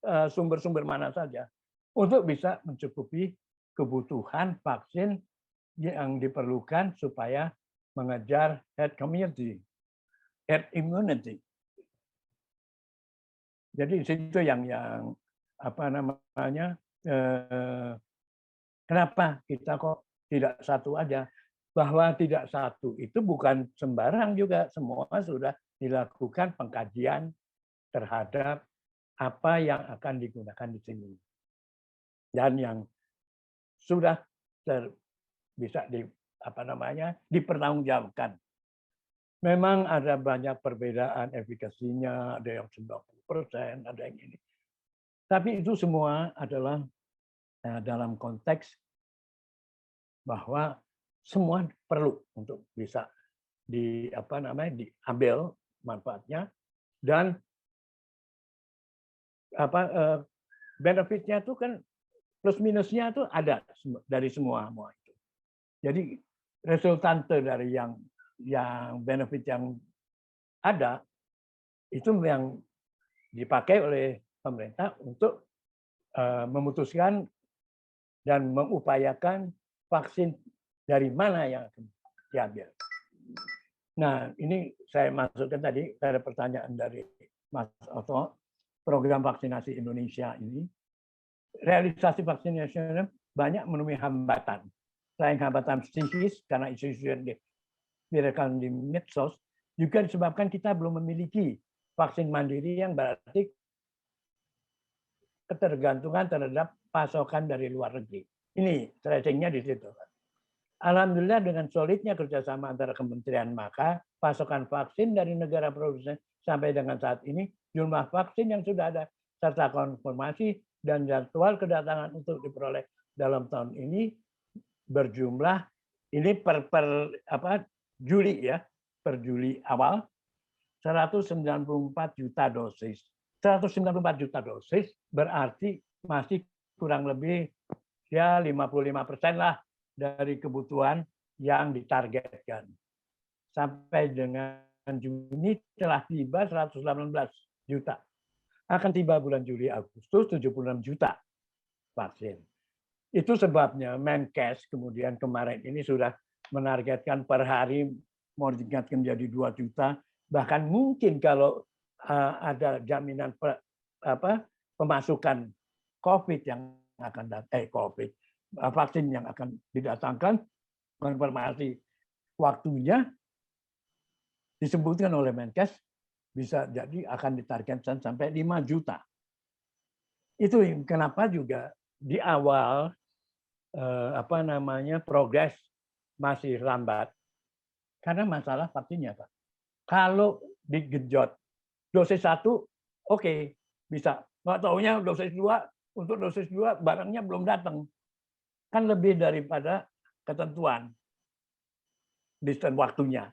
sumber-sumber mana saja untuk bisa mencukupi kebutuhan vaksin yang diperlukan supaya mengejar herd immunity. Jadi itu yang kenapa kita kok tidak satu aja? Bahwa tidak satu itu bukan sembarang juga, semua sudah dilakukan pengkajian terhadap apa yang akan digunakan di sini. Dan yang sudah bisa dipertanggungjawabkan. Memang ada banyak perbedaan efikasinya, ada yang 90%, ada yang ini. Tapi itu semua adalah dalam konteks bahwa semua perlu untuk bisa diambil manfaatnya, dan benefitnya itu kan plus minusnya itu ada dari semua itu. Jadi resultante dari yang benefit yang ada itu yang dipakai oleh pemerintah untuk memutuskan dan mengupayakan vaksin dari mana yang akan diambil. Nah, ini saya masukkan tadi ada pertanyaan dari Mas Otto, program vaksinasi Indonesia ini, realisasi vaksinasi banyak menemui hambatan. selain hambatan psikis karena isu-isu yang direkam di medsos, juga disebabkan kita belum memiliki vaksin mandiri yang berarti ketergantungan terhadap pasokan dari luar negeri. Ini tracingnya di situ. Alhamdulillah dengan solidnya kerjasama antara kementerian, maka pasokan vaksin dari negara produsen sampai dengan saat ini, jumlah vaksin yang sudah ada serta konfirmasi dan jadwal kedatangan untuk diperoleh dalam tahun ini berjumlah ini per Juli ya, per Juli awal 194 juta dosis. 194 juta dosis berarti masih kurang lebih ya 55% lah dari kebutuhan yang ditargetkan. Sampai dengan Juni telah tiba 118 juta. Akan tiba bulan Juli Agustus 76 juta vaksin. Itu sebabnya Menkes kemudian kemarin ini sudah menargetkan per hari mau ditingkatkan menjadi 2 juta. Bahkan mungkin kalau ada jaminan pemasukan COVID yang akan vaksin yang akan didatangkan, konfirmasi waktunya disebutkan oleh Menkes bisa jadi akan ditargetkan sampai 5 juta. Itu kenapa juga di awal progres masih lambat karena masalah vaksinnya, Pak. Kalau digenjot dosis 1 oke, bisa. Nggak taunya dosis 2, untuk dosis 2 barangnya belum datang. Kan lebih daripada ketentuan distance waktunya,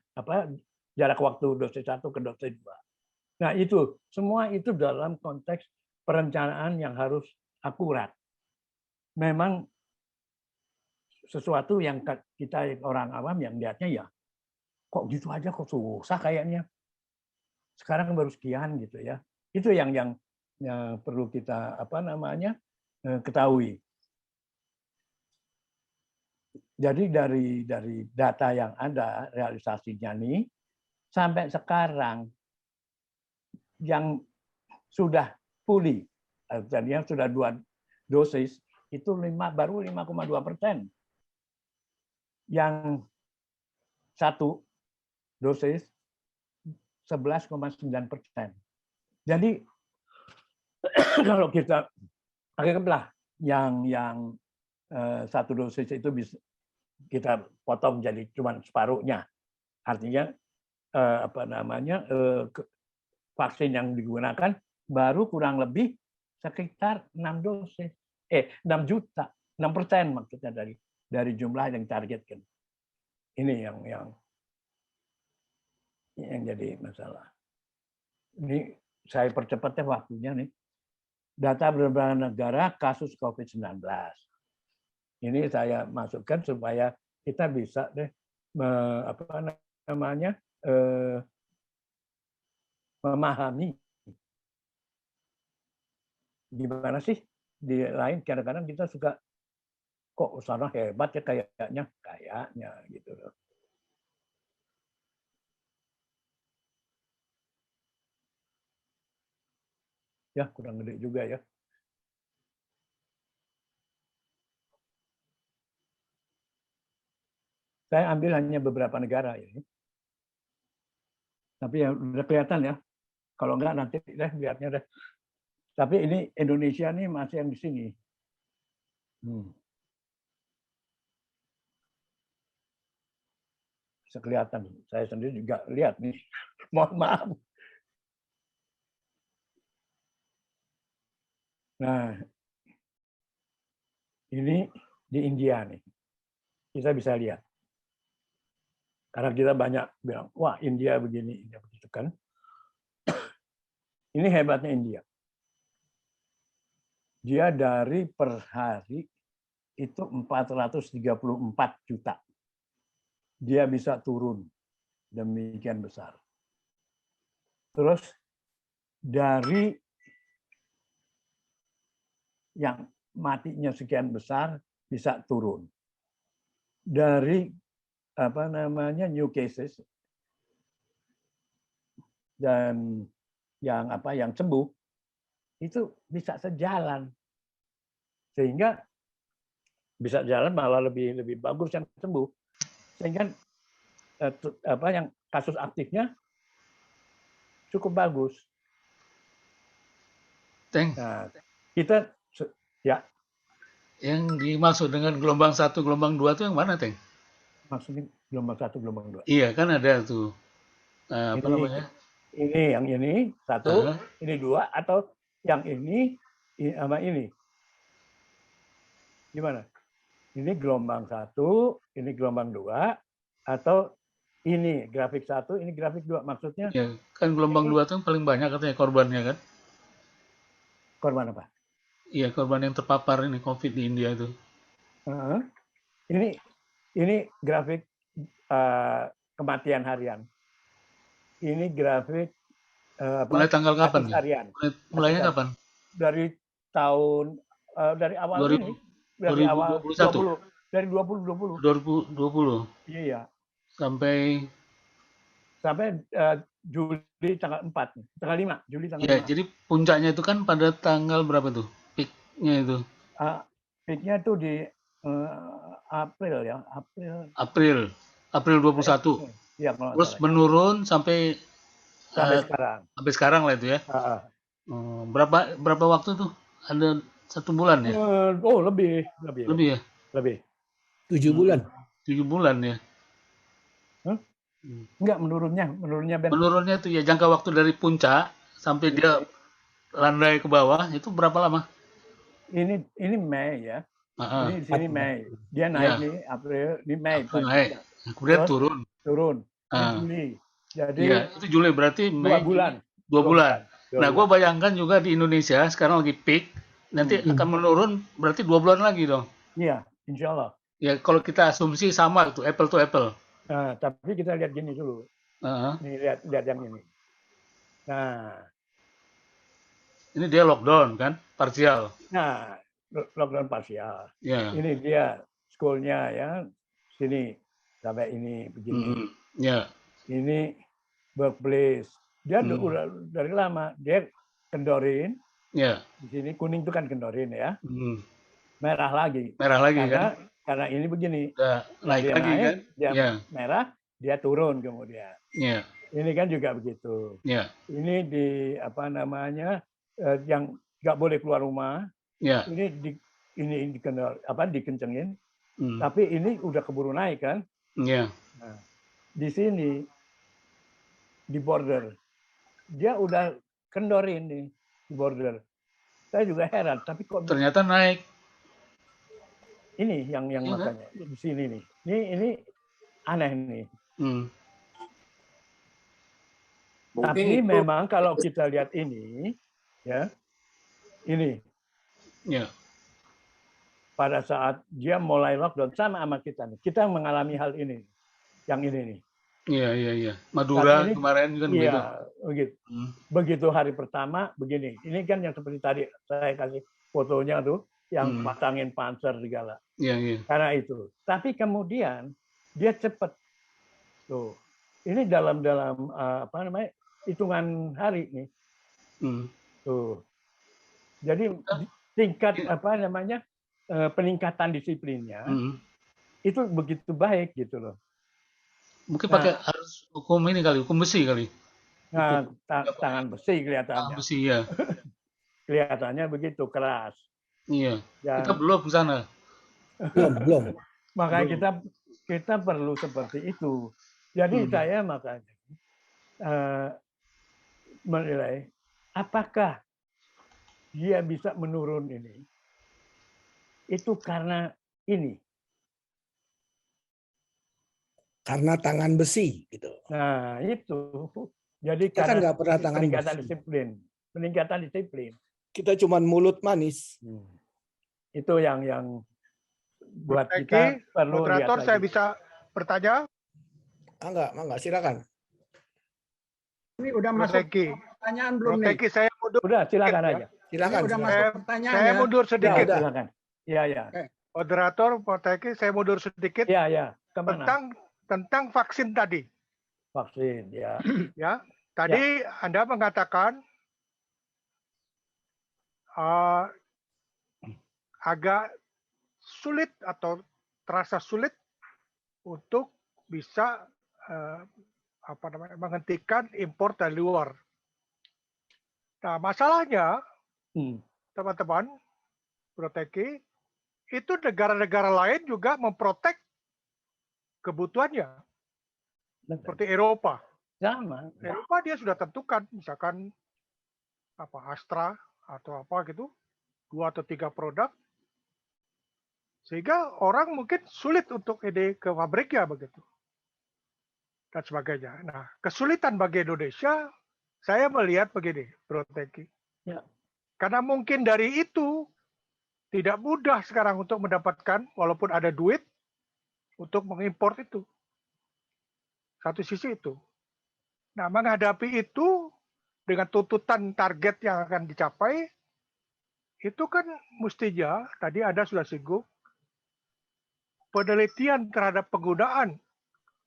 jarak waktu dosis 1 ke dosis 2. Nah, itu semua itu dalam konteks perencanaan yang harus akurat. Memang sesuatu yang kita orang awam yang lihatnya ya kok gitu aja, kok susah kayaknya. Sekarang baru sekian gitu ya. Itu yang perlu kita ketahui. Jadi dari data yang ada realisasinya nih sampai sekarang yang sudah fully, artinya sudah 2 dosis itu baru 5,2%. Yang 1 dosis 11,9%. Jadi kalau kita anggaplah yang 1 dosis itu bisa kita potong jadi cuma separuhnya. Artinya vaksin yang digunakan baru kurang lebih sekitar 6 juta, 6% maksudnya dari jumlah yang ditargetkan. Ini yang jadi masalah. Ini saya percepat waktunya nih. Data beberapa negara kasus COVID-19. Ini saya masukkan supaya kita bisa memahami gimana sih di lain. Kadang-kadang kita suka kok sana hebat ya kayaknya gitu loh. Ya kurang gede juga ya. Saya ambil hanya beberapa negara ini. Tapi ya udah kelihatan ya. Kalau enggak nanti lihatnya deh. Tapi ini Indonesia nih masih yang di sini. Bisa kelihatan. Saya sendiri juga lihat nih. Mohon maaf. Nah, ini di India nih. Kita bisa lihat. Karena kita banyak bilang, wah India begini, India begitu kan. Ini hebatnya India. Dia dari per hari itu 434 juta. Dia bisa turun demikian besar. Terus dari yang matinya sekian besar bisa turun. Dari new cases dan yang sembuh itu bisa sejalan. Sehingga bisa jalan malah lebih bagus yang sembuh. Sehingga yang kasus aktifnya cukup bagus. Teng, Nah, kita ya yang dimaksud dengan gelombang 1, gelombang 2 itu yang mana, Teng? maksudnya gelombang 1, gelombang 2. Iya, kan ada tuh. Apa namanya? Ini yang ini 1, Heeh. ini 2, atau yang ini sama ini. Gimana? Ini gelombang 1, ini gelombang 2, atau ini grafik 1, ini grafik 2. Maksudnya Ya, kan gelombang 2 itu yang paling banyak katanya korbannya kan? korban apa? Iya, korban yang terpapar ini COVID di India itu. Heeh. Ini grafik kematian harian. Ini grafik Mulai tanggal kapan kasus nih? harian. Mulainya kapan? Dari tahun dari awal 2000 ini, dari awal 2021. 20, dari 2020. 2020 Iya. sampai Juli tanggal 4, tanggal 5, Juli tanggal ya, 5. jadi puncaknya itu kan pada tanggal berapa tuh? Peaknya itu. Peaknya tuh di April ya, April 21. Iya, kalau nggak Terus salah. menurun sampai Sampai sekarang. lah itu ya. Berapa waktu tuh? Ada 1 bulan ya? Oh, lebih Lebih ya? lebih. 7 bulan. 7 bulan ya. Enggak, menurunnya Ben. Menurunnya tuh ya jangka waktu dari puncak sampai dia landai ke bawah itu berapa lama? Ini Mei ya. Ini di sini Mei. Dia naik Ya. nih April, ini Mei. April naik. Kemudian Terus turun. Ini Ah. Juli. Jadi Iya, itu Juli berarti 2 bulan. 2 bulan. 2 Nah, gue bulan. bayangkan juga di Indonesia sekarang lagi peak, nanti akan menurun berarti 2 bulan lagi dong. Iya, insya Allah. Ya, kalau kita asumsi sama tuh, apple to apple. Nah, tapi kita lihat gini dulu. Nih, lihat yang ini. Nah, ini dia lockdown kan, parsial. Nah, lockdown parsial. Ya. Ini dia school-nya ya. Sini sampai ini begini. Ya. Ini workplace. Dia udah dari lama dia kendorin. Ya. Di sini kuning itu kan kendorin ya. Merah lagi. Karena ini begini. Naik dia lagi naik, kan? Dia Ya. merah, dia turun kemudian. Ya. Ini kan juga begitu. Ya. Ini di apa namanya yang nggak boleh keluar rumah. Ya. Ini dikencengin. Tapi ini udah keburu naik kan? Ya. Nah, di sini di border dia udah kendorin nih di border. Saya juga heran, tapi kok ternyata naik. Ini yang makanya di sini nih. Ini aneh nih. Tapi memang kalau kita lihat ini, ya, ini. Ya. Pada saat dia mulai lockdown sama kita nih. Kita mengalami hal ini. Yang ini nih. Iya. Madura kemarin kan begitu. Begitu. Begitu hari pertama begini. Ini kan yang seperti tadi saya kasih fotonya tuh yang pasangin panser segala. Iya. Karena itu. Tapi kemudian dia cepat. Tuh. Ini dalam apa namanya? Hitungan hari nih. Tuh. Jadi tingkat apa namanya? Peningkatan disiplinnya itu begitu baik gitu loh. Mungkin pakai harus hukum ini kali, hukum besi kali. Nah, tangan besi kelihatannya. Tangan besi ya. Kelihatannya begitu keras. Iya. Kita belum ke sana. Belum. Makanya kita perlu seperti itu. Jadi saya makanya menilai apakah dia bisa menurun ini. Itu karena ini. Karena tangan besi gitu. Nah, itu. Jadi kita kan nggak pernah tangan peningkatan besi. Peningkatan disiplin. Kita cuma mulut manis. Itu yang buat kita perlu moderator lihat saya lagi. bisa bertanya? Enggak, silakan. Ini udah masuk pertanyaan belum nih? Saya mundur. Udah, silakan aja. Silakan. Udah masuk pertanyaan Saya ya? mundur sedikit. Ya, silakan. Ya. Moderator, saya mundur sedikit. Ya. Kemana? Tentang vaksin tadi. Vaksin, ya. Ya, tadi Anda mengatakan agak sulit atau terasa sulit untuk bisa menghentikan impor dari luar. Nah, masalahnya teman-teman, Bro Teki, itu negara-negara lain juga memprotek kebutuhannya. Seperti Eropa. Sama. Eropa dia sudah tentukan, misalkan Astra atau apa gitu, 2 atau 3 produk, sehingga orang mungkin sulit untuk ide ke pabriknya begitu dan sebagainya. Nah, kesulitan bagi Indonesia, saya melihat begini, Bro Teki. Ya. Karena mungkin dari itu tidak mudah sekarang untuk mendapatkan, walaupun ada duit, untuk mengimpor itu. Satu sisi itu. Nah, menghadapi itu dengan tuntutan target yang akan dicapai, itu kan mestinya, tadi Anda sudah singgung, penelitian terhadap penggunaan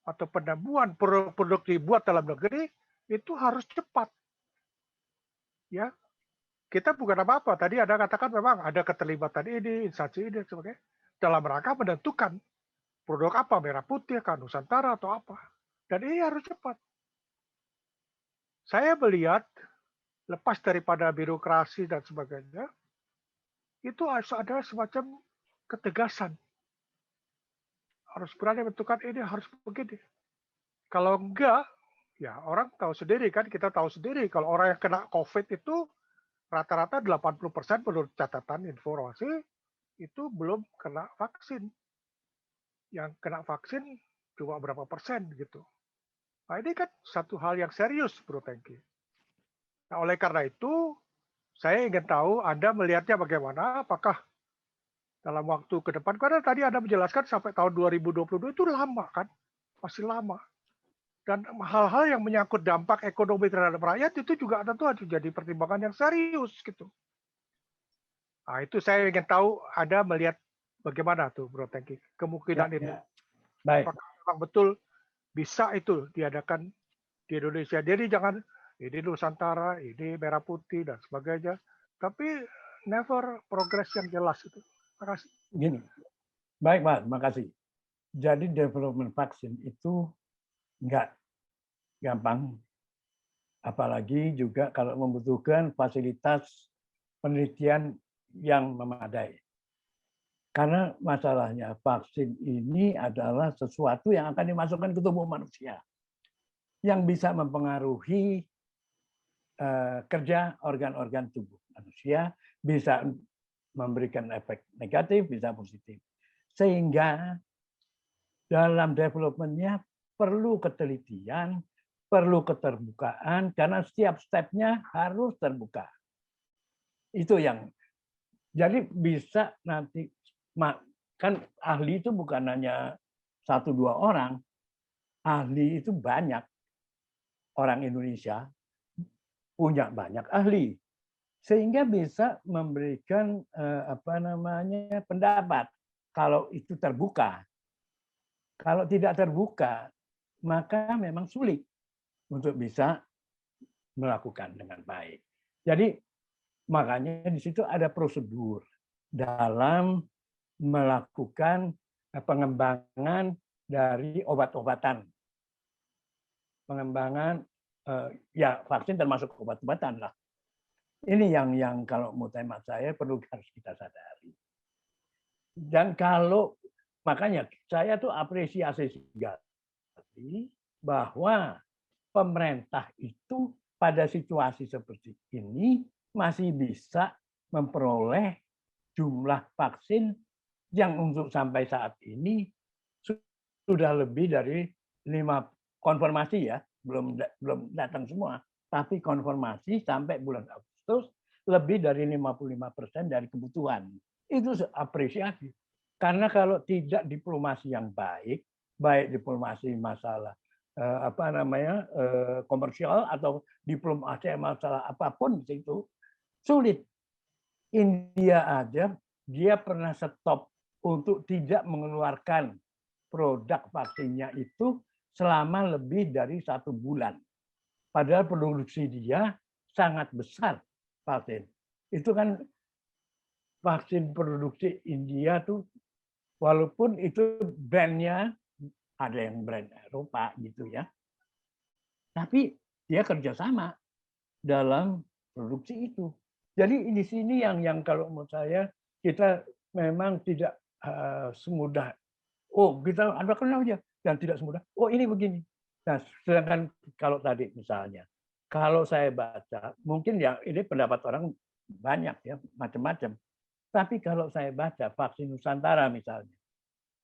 atau penemuan produk-produk dibuat dalam negeri itu harus cepat. Ya, kita bukan apa-apa. Tadi Anda katakan memang ada keterlibatan ini, instansi ini, sebagainya, dalam rangka menentukan produk apa, merah putih, kan Nusantara atau apa. Dan ini harus cepat. Saya melihat lepas daripada birokrasi dan sebagainya, itu harus ada semacam ketegasan. Harus berani menentukan ini harus begini. Kalau enggak, ya orang tahu sendiri kan, kita tahu sendiri kalau orang yang kena COVID itu rata-rata 80% menurut catatan informasi itu belum kena vaksin. Yang kena vaksin cuma berapa persen gitu. Nah, ini kan satu hal yang serius, Bro Tengki. Nah, oleh karena itu, saya ingin tahu Anda melihatnya bagaimana, apakah dalam waktu ke depan, karena tadi Anda menjelaskan sampai tahun 2022 itu lama kan, masih lama. Dan hal-hal yang menyangkut dampak ekonomi terhadap rakyat itu juga tentu harus jadi pertimbangan yang serius gitu. Nah, itu saya ingin tahu Anda melihat bagaimana tuh, Bro Tengki, kemungkinan itu. Ya. Baik. Apakah memang betul bisa itu diadakan di Indonesia. Jadi jangan ini Nusantara, ini merah putih dan sebagainya. Tapi never progress yang jelas itu. Terima kasih. Gini. Baik, Mas, makasih. Jadi development vaksin itu nggak gampang. Apalagi juga kalau membutuhkan fasilitas penelitian yang memadai. Karena masalahnya vaksin ini adalah sesuatu yang akan dimasukkan ke tubuh manusia. Yang bisa mempengaruhi kerja organ-organ tubuh manusia, bisa memberikan efek negatif, bisa positif. Sehingga dalam development-nya perlu ketelitian, perlu keterbukaan, karena setiap step-nya harus terbuka. Itu yang, jadi bisa nanti, kan ahli itu bukan hanya 1-2 orang, ahli itu banyak. Orang Indonesia punya banyak ahli, sehingga bisa memberikan pendapat kalau itu terbuka. Kalau tidak terbuka, maka memang sulit untuk bisa melakukan dengan baik. Jadi makanya di situ ada prosedur dalam melakukan pengembangan dari obat-obatan. Pengembangan ya vaksin termasuk obat-obatan lah. Ini yang kalau mau tema saya perlu harus kita sadari. Dan kalau makanya saya tuh apresiasi sekali bahwa pemerintah itu pada situasi seperti ini masih bisa memperoleh jumlah vaksin yang untuk sampai saat ini sudah lebih dari 5 konfirmasi ya, belum datang semua, tapi konfirmasi sampai bulan Agustus lebih dari 55% dari kebutuhan. Itu apresiasi. Karena kalau tidak diplomasi yang baik, baik diplomasi masalah komersial atau diplomasi masalah apapun itu sulit. India aja dia pernah stop untuk tidak mengeluarkan produk vaksinnya itu selama lebih dari 1 bulan. Padahal produksi dia sangat besar vaksin. Itu kan vaksin produksi India tuh Walaupun itu brandnya ada yang brand Eropa gitu ya. Tapi dia kerjasama dalam produksi itu. Jadi di sini yang kalau menurut saya kita memang tidak semudah kita adakan aja dan tidak semudah ini begini. Nah, sedangkan kalau tadi misalnya kalau saya baca mungkin ya ini pendapat orang banyak ya macam-macam. Tapi kalau saya baca vaksin Nusantara misalnya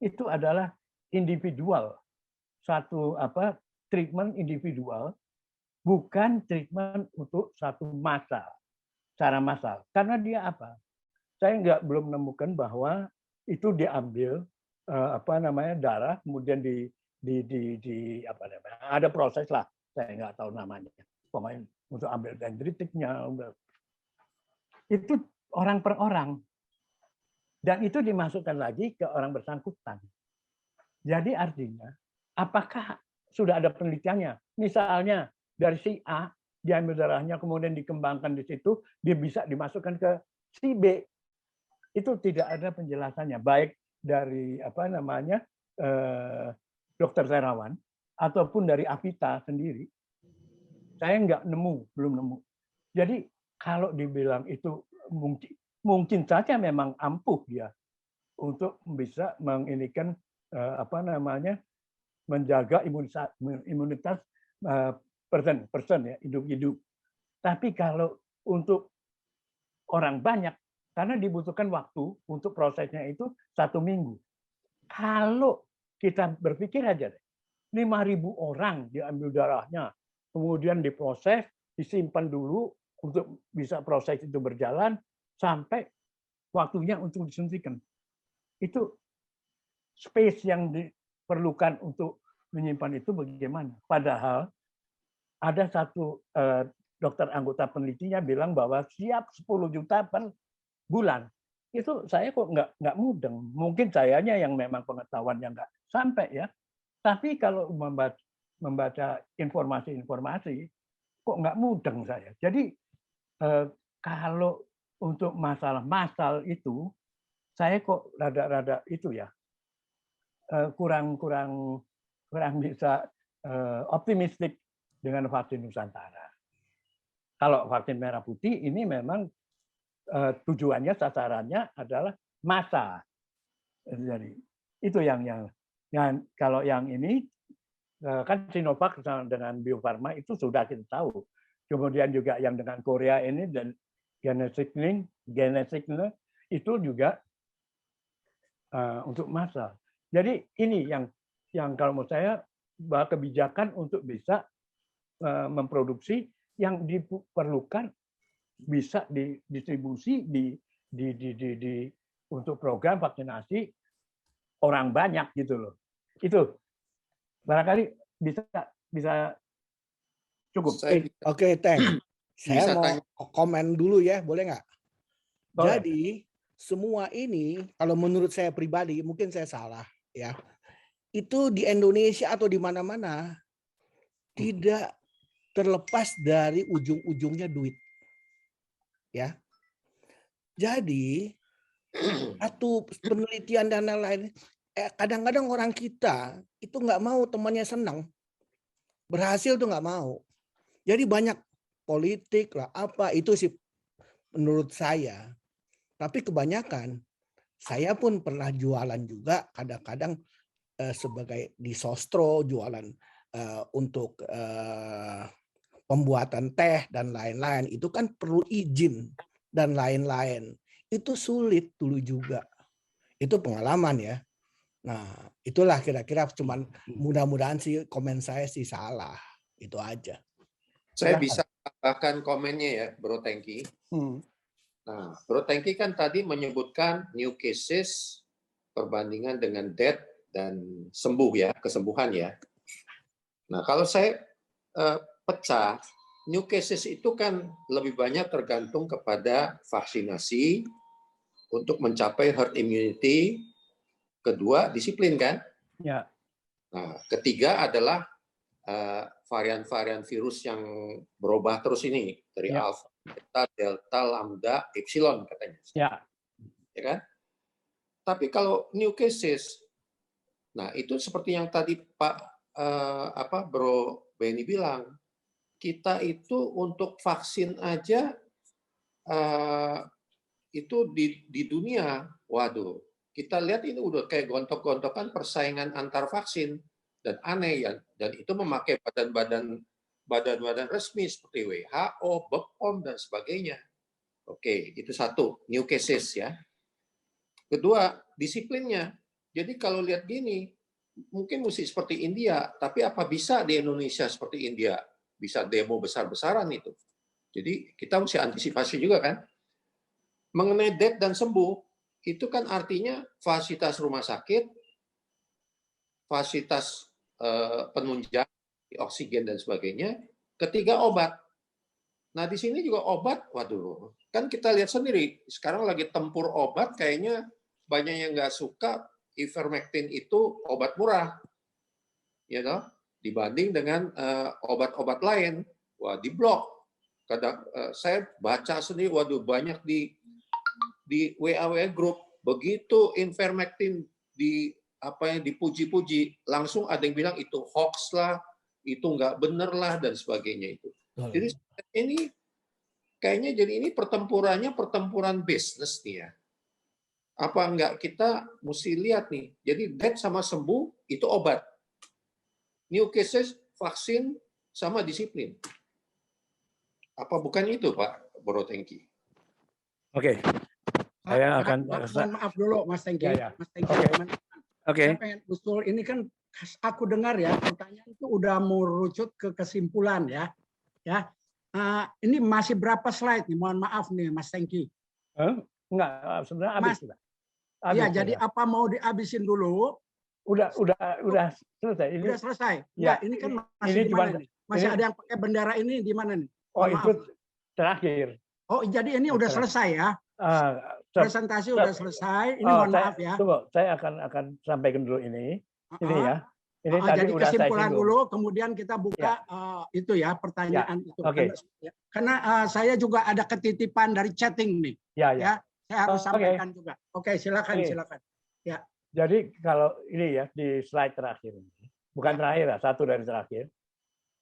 itu adalah individual, satu treatment individual, bukan treatment untuk satu massal, secara massal. Karena dia apa? Saya belum menemukan bahwa itu diambil darah, kemudian ada proses lah, saya nggak tahu namanya. Pokoknya untuk ambil dendritiknya, itu orang per orang. Dan itu dimasukkan lagi ke orang bersangkutan. Jadi artinya, apakah sudah ada penelitiannya? Misalnya dari si A, diambil darahnya, kemudian dikembangkan di situ, dia bisa dimasukkan ke si B. Itu tidak ada penjelasannya, baik dari dokter Terawan, ataupun dari Avita sendiri. Saya belum nemu. Jadi kalau dibilang itu mungkin saja memang ampuh dia untuk bisa menginikan menjaga imunitas person ya, hidup. Tapi kalau untuk orang banyak, karena dibutuhkan waktu untuk prosesnya itu 1 minggu. Kalau kita berpikir aja, 5.000 orang diambil darahnya, kemudian diproses, disimpan dulu untuk bisa proses itu berjalan sampai waktunya untuk disuntikan. Itu space yang diperlukan untuk menyimpan itu bagaimana? Padahal ada satu dokter anggota penelitinya bilang bahwa siap 10 juta per bulan. Itu saya kok nggak mudeng. Mungkin sayanya yang memang pengetahuannya nggak sampai ya. Tapi kalau membaca informasi-informasi, kok nggak mudeng saya. Jadi kalau untuk masalah massal itu, saya kok rada itu ya kurang bisa optimistik dengan vaksin Nusantara. Kalau vaksin merah putih ini memang tujuannya, sasarannya adalah massa. Jadi itu yang kalau yang ini kan Sinovac dengan Bio Farma itu sudah kita tahu. Kemudian juga yang dengan Korea ini dan Genetically itu juga untuk massa. Jadi ini yang kalau menurut saya bahwa kebijakan untuk bisa memproduksi yang diperlukan bisa didistribusi untuk program vaksinasi orang banyak gitu loh. Itu barangkali bisa cukup. Oke, Teng. Saya mau komen dulu ya, boleh nggak? Jadi semua ini kalau menurut saya pribadi, mungkin saya salah ya. Itu di Indonesia atau di mana-mana tidak terlepas dari ujung-ujungnya duit. Ya. Jadi satu penelitian dan lain-lain, kadang-kadang orang kita itu nggak mau temannya senang, berhasil tuh nggak mau. Jadi banyak politik lah apa itu sih menurut saya. Tapi kebanyakan saya pun pernah jualan juga kadang-kadang sebagai di sostro jualan untuk pembuatan teh dan lain-lain itu kan perlu izin dan lain-lain. Itu sulit dulu juga. Itu pengalaman ya. Nah, itulah kira-kira cuman mudah-mudahan sih komen saya sih salah. Itu aja. Saya bisa tambahkan komennya ya, Bro Tengki. Nah, Bro Tengki kan tadi menyebutkan new cases perbandingan dengan death dan sembuh ya, kesembuhan ya. Nah, kalau saya pecah, new cases itu kan lebih banyak tergantung kepada vaksinasi untuk mencapai herd immunity. Kedua, disiplin kan? Ya. Nah, ketiga adalah varian-varian virus yang berubah terus ini dari alpha, beta, delta, lambda, epsilon katanya. Ya. Ya kan? Tapi kalau new cases, nah itu seperti yang tadi Bro Benny bilang, kita itu untuk vaksin aja itu di dunia, waduh, kita lihat ini udah kayak gontok-gontokan persaingan antar vaksin dan aneh ya, dan itu memakai badan-badan resmi seperti WHO, BPOM dan sebagainya. Oke, itu satu, new cases ya. Kedua, disiplinnya. Jadi kalau lihat gini, mungkin mesti seperti India, tapi apa bisa di Indonesia seperti India? Bisa demo besar-besaran itu. Jadi kita mesti antisipasi juga kan. Mengenai dead dan sembuh, itu kan artinya fasilitas rumah sakit, fasilitas penunjang, oksigen dan sebagainya. Ketiga, obat. Nah di sini juga obat, waduh, kan kita lihat sendiri, sekarang lagi tempur obat, kayaknya banyak yang nggak suka ivermectin itu obat murah, ya toh, dibanding dengan obat-obat lain, wah diblok. Kadang saya baca sendiri, waduh banyak di WA group, begitu ivermectin dipuji-puji, langsung ada yang bilang itu hoax lah, itu nggak bener lah dan sebagainya itu. Jadi ini kayaknya ini pertempuran bisnis nih ya. Apa enggak kita mesti lihat nih. Jadi dead sama sembuh itu obat. New cases, vaksin sama disiplin. Apa bukan itu Pak Bro Tengki? Oke. Saya akan mohon maaf dulu Mas Tengki. Ya. Mas Tengki. Oke. Saya pengen usul ini kan aku dengar ya pertanyaan itu udah merucut ke kesimpulan ya. Ya. Ini masih berapa slide nih? Mohon maaf nih Mas Tengki. Enggak, sebenarnya habis sudah. Iya, jadi apa mau dihabisin dulu? Udah selesai. Ini udah selesai. Ya, ini kan masih di mana nih? Masih ada yang pakai bendera ini di mana nih? Oh, itu terakhir. Oh, jadi ini udah selesai ya? Presentasi udah selesai. Ini mohon maaf ya. Tunggu, saya akan sampaikan dulu ini. Ini ya. Ini tadi jadi udah kesimpulan saya dulu, kemudian kita buka itu ya pertanyaan itu. Okay. Karena saya juga ada ketitipan dari chatting nih. Ya, saya harus sampaikan juga. Oke, silakan. Ya. Jadi kalau ini ya di slide terakhir, bukan terakhir ya, satu dari terakhir,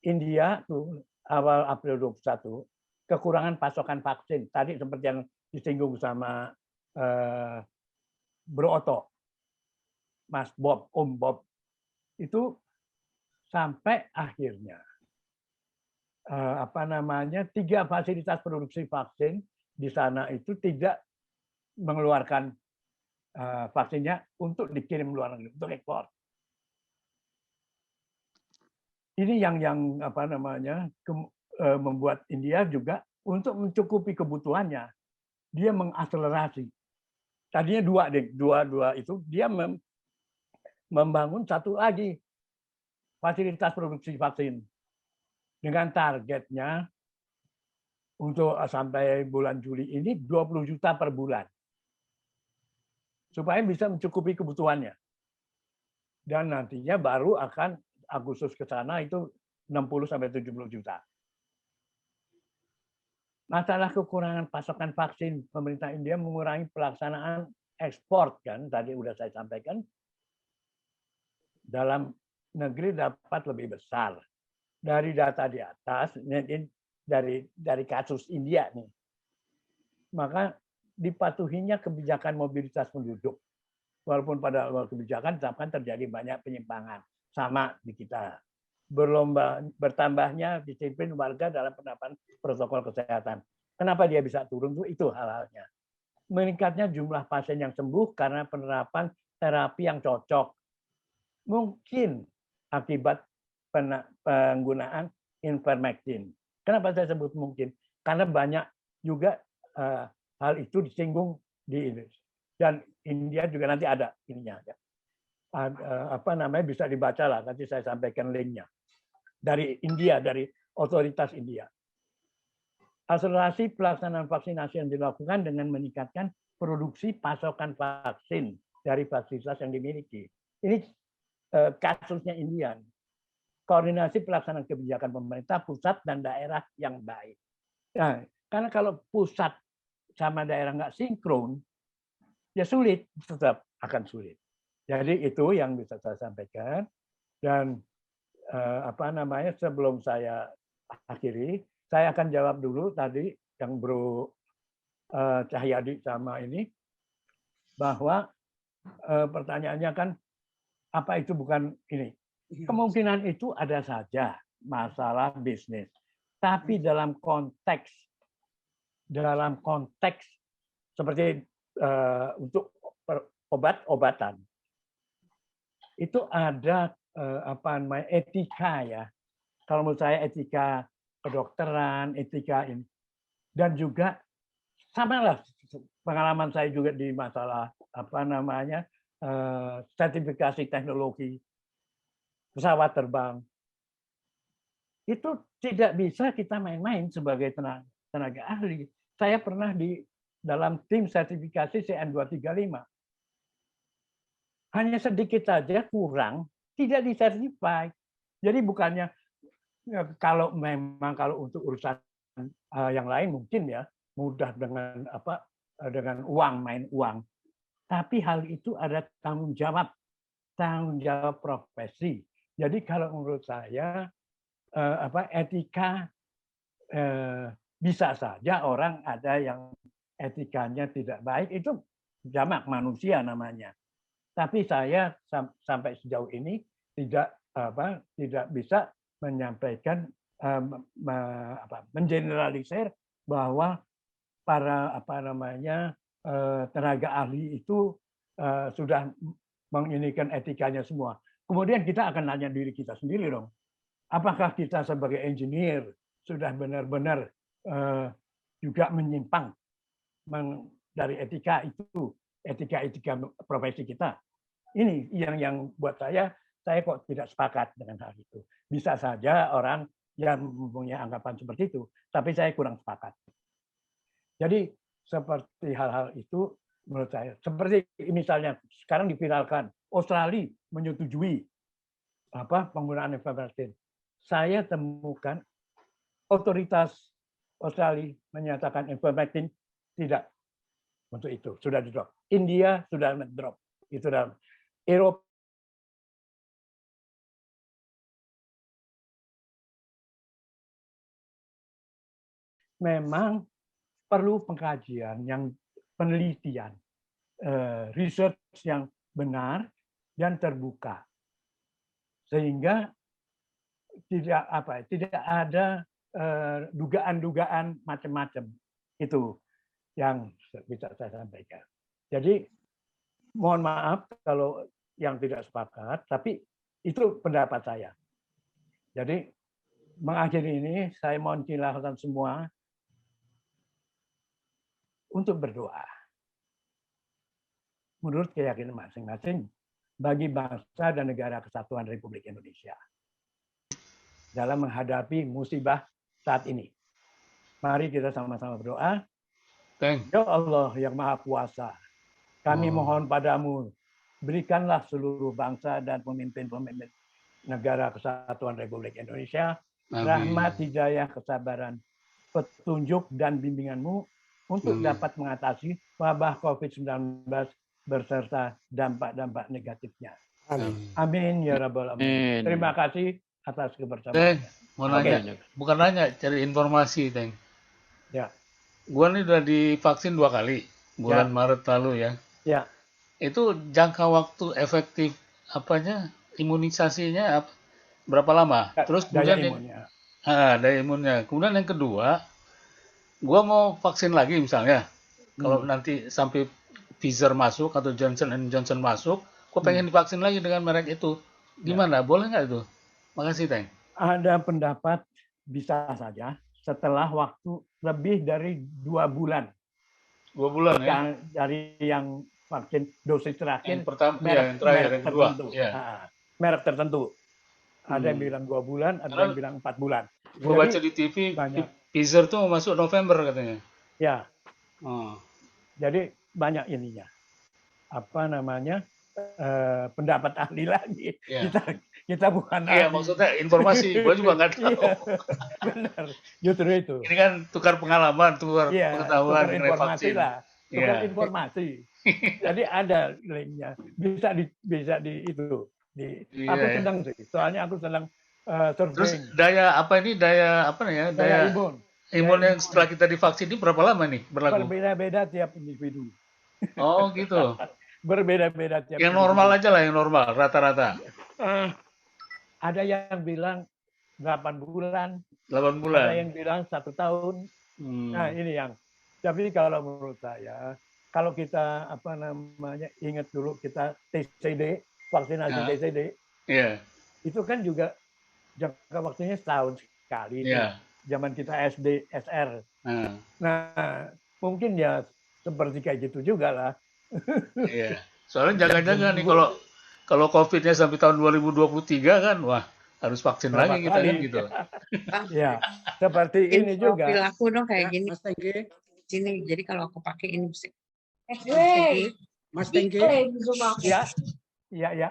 India tuh awal April 21 kekurangan pasokan vaksin. Tadi seperti yang disinggung sama Bro Otto, Mas Bob, Om Bob, itu sampai akhirnya 3 fasilitas produksi vaksin di sana itu tidak mengeluarkan vaksinnya untuk dikirim luar negeri, untuk ekspor. Ini yang membuat India juga untuk mencukupi kebutuhannya, dia mengakselerasi. Tadinya dua itu dia membangun satu lagi fasilitas produksi vaksin dengan targetnya untuk sampai bulan Juli ini 20 juta per bulan. Supaya bisa mencukupi kebutuhannya. Dan nantinya baru akan Agustus ke sana itu 60-70 juta. Masalah kekurangan pasokan vaksin, pemerintah India mengurangi pelaksanaan ekspor, kan tadi udah saya sampaikan. Dalam negeri dapat lebih besar. Dari data di atas, dari kasus India nih. Maka dipatuhinya kebijakan mobilitas penduduk. Walaupun pada kebijakan terjadi banyak penyimpangan. Sama di kita. Bertambahnya disiplin warga dalam penerapan protokol kesehatan. Kenapa dia bisa turun? Itu hal-halnya. Meningkatnya jumlah pasien yang sembuh karena penerapan terapi yang cocok. Mungkin akibat penggunaan ivermectin. Kenapa saya sebut mungkin? Karena banyak juga hal itu disinggung di Indonesia. Dan India juga nanti ada ininya. Bisa dibaca lah, nanti saya sampaikan linknya. Dari India, dari otoritas India. Akselerasi pelaksanaan vaksinasi yang dilakukan dengan meningkatkan produksi pasokan vaksin dari fasilitas yang dimiliki. Ini kasusnya India. Koordinasi pelaksanaan kebijakan pemerintah pusat dan daerah yang baik. Nah, karena kalau pusat sama daerah nggak sinkron, ya sulit tetap. akan sulit. Jadi itu yang bisa saya sampaikan. Dan sebelum saya akhiri, saya akan jawab dulu tadi yang Bro Cahyadi sama ini, bahwa pertanyaannya kan apa itu bukan ini. Kemungkinan itu ada saja masalah bisnis. Tapi dalam konteks seperti untuk obat-obatan, itu ada etika ya. Kalau menurut saya etika kedokteran, etika ini, dan juga samalah pengalaman saya juga di masalah sertifikasi teknologi pesawat terbang. Itu tidak bisa kita main-main sebagai tenaga ahli. Saya pernah di dalam tim sertifikasi CN235. Hanya sedikit saja kurang, tidak disertify. Jadi bukannya kalau untuk urusan yang lain mungkin ya mudah dengan uang, main uang. Tapi hal itu ada tanggung jawab profesi. Jadi kalau menurut saya etika bisa saja orang ada yang etikanya tidak baik, itu jamak manusia namanya. Tapi saya sampai sejauh ini tidak bisa menyampaikan mengeneralisir bahwa para tenaga ahli itu sudah menginikan etikanya semua. Kemudian kita akan nanya diri kita sendiri dong. Apakah kita sebagai engineer sudah benar-benar juga menyimpang dari etika itu, etika profesi kita? Ini yang buat saya kok tidak sepakat dengan hal itu. Bisa saja orang yang mempunyai anggapan seperti itu, tapi saya kurang sepakat. Jadi seperti hal-hal itu menurut saya, seperti misalnya sekarang diviralkan, Australia menyetujui penggunaan ivermectin. Saya temukan otoritas Australia menyatakan ivermectin tidak untuk itu, sudah di drop. India sudah drop, itu dalam Eropa. Memang perlu pengkajian, penelitian, research yang benar dan terbuka, sehingga tidak ada dugaan-dugaan macam-macam. Itu yang bisa saya sampaikan. Jadi mohon maaf kalau yang tidak sepakat, tapi itu pendapat saya. Jadi mengakhiri ini saya mohon khilafatan semua untuk berdoa menurut keyakinan masing-masing bagi bangsa dan negara kesatuan Republik Indonesia dalam menghadapi musibah saat ini. Mari kita sama-sama berdoa. Ya Allah yang Maha Kuasa, kami mohon padamu, berikanlah seluruh bangsa dan pemimpin-pemimpin negara kesatuan Republik Indonesia rahmat, hidayah, kesabaran, petunjuk dan bimbinganmu untuk dapat mengatasi wabah COVID-19 beserta dampak-dampak negatifnya. Amin ya rabbal alamin. Terima kasih atas kebersamaan. Mau nanya, bukan nanya, cari informasi, Teng. Ya. Gua nih udah divaksin 2 kali bulan Maret lalu ya. Ya. Itu jangka waktu efektif imunisasinya berapa lama? Terus kemudian daya imunnya. Kemudian yang kedua, gua mau vaksin lagi misalnya. Kalau nanti sampai Pfizer masuk atau Johnson & Johnson masuk, gua pengen divaksin lagi dengan merek itu. Gimana? Boleh nggak itu? Makasih, Teng. Ada pendapat bisa saja setelah waktu lebih dari 2 bulan. 2 bulan ya? Dari yang vaksin dosis terakhir. Yang pertama, yang terakhir, yang kedua. Ya. Merek tertentu. Ada yang bilang 2 bulan, ada yang bilang 4 bulan. Gue baca di TV, Pfizer tuh masuk November katanya. Ya. Jadi banyak ininya. Pendapat ahli lagi. Ya. Kita bukan ahli. Iya, maksudnya informasi. Gue juga nggak tahu. Benar. Justru itu. Ini kan tukar pengalaman, tukar pengetahuan, tukar informasi lah. cukup Iya. informasi. Jadi ada linknya, bisa di itu. Iya, Aku ya. senang sih, soalnya aku senang Terus survei daya apa ini, daya apa ya, daya daya imun. imun Daya yang setelah kita divaksin ini berapa lama nih berlaku? berbeda-beda tiap individu. Oh gitu. Berbeda-beda tiap Yang individu. normal aja lah, yang normal rata-rata. Eh, ada yang bilang 8 bulan, 8 ada bulan. yang bilang 1 tahun. Nah, ini yang. Tapi kalau menurut saya, kalau kita apa namanya ingat dulu kita TCD, vaksinasi Ya. TCD, Iya. itu kan juga jangka waktunya setahun sekali itu. Iya. Zaman kita SD, SR. Nah, Nah, mungkin ya seperti kayak gitu juga lah. iya. Soalnya jaga-jaga nih kalau COVID-nya sampai tahun 2023 kan, wah harus vaksin Berapa lagi kita kan kali? gitu. Ya, seperti ini juga. Perilaku dong kayak Ya, gini. Mas Tengki, Sini, jadi kalau aku pakai ini mesti. Mas Tengki, Ya, ya, ya.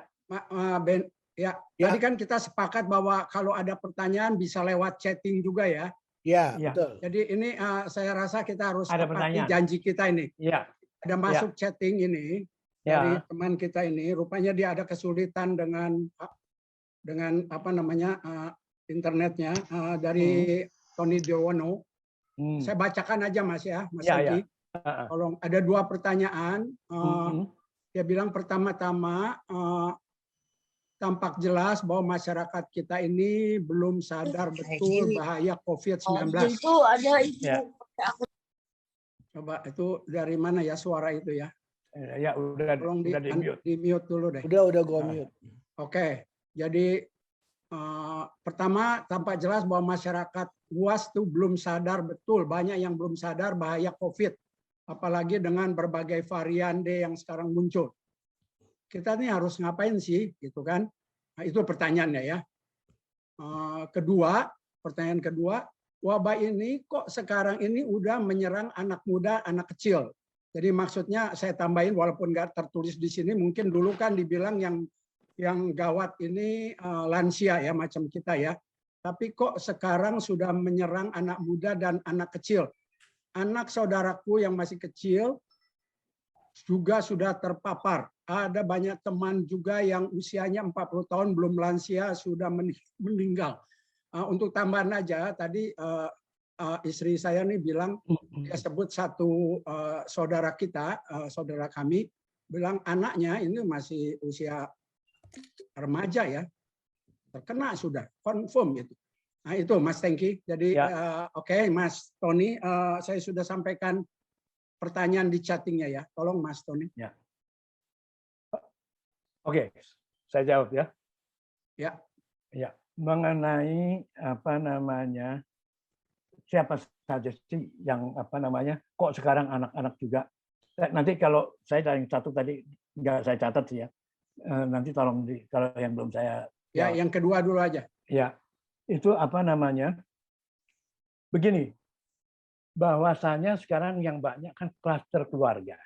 Ben, ya, Ya. tadi kan kita sepakat bahwa kalau ada pertanyaan bisa lewat chatting juga ya. Ya, Iya. betul. Jadi ini saya rasa kita harus Ada tepati pertanyaan. janji kita ini. Ya, Ada masuk chatting ini dari ya. teman kita ini. Rupanya dia ada kesulitan dengan apa namanya internetnya dari Tony Dewono. Saya bacakan aja Mas ya, Mas Ya, Tengki. ya. Tolong, ada 2 pertanyaan. Dia bilang pertama-tama tampak jelas bahwa masyarakat kita ini belum sadar betul bahaya COVID-19. Itu ada itu. Ya. Coba itu dari mana ya suara itu ya? Ya, udah Tolong di mute. di mute dulu deh. Udah gua mute. Oke, jadi pertama tampak jelas bahwa masyarakat luas tuh belum sadar betul, banyak yang belum sadar bahaya COVID, apalagi dengan berbagai varian D yang sekarang muncul. Kita ini harus ngapain sih, gitu kan? Nah, itu pertanyaannya ya. Pertanyaan kedua, wabah ini kok sekarang ini udah menyerang anak muda, anak kecil. Jadi maksudnya saya tambahin walaupun nggak tertulis di sini, mungkin dulu kan dibilang yang gawat ini lansia ya macam kita ya. Tapi kok sekarang sudah menyerang anak muda dan anak kecil. Anak saudaraku yang masih kecil juga sudah terpapar. Ada banyak teman juga yang usianya 40 tahun belum lansia sudah meninggal. Untuk tambahan aja tadi istri saya nih bilang, dia sebut satu saudara kita, saudara kami, bilang anaknya ini masih usia remaja ya, terkena sudah, confirm gitu. Nah itu Mas Tengki. Jadi oke, Mas Tony, saya sudah sampaikan pertanyaan di chattingnya ya. Tolong Mas Tony. Ya. Oke, saya jawab ya. Ya. Ya, mengenai apa namanya, siapa saja sih yang apa namanya, kok sekarang anak-anak juga. Nanti kalau saya yang satu tadi nggak saya catat sih ya. Nanti tolong kalau yang belum saya. Ya, yang kedua dulu aja. Ya, itu apa namanya? Begini, bahwasanya sekarang yang banyak kan klaster keluarga.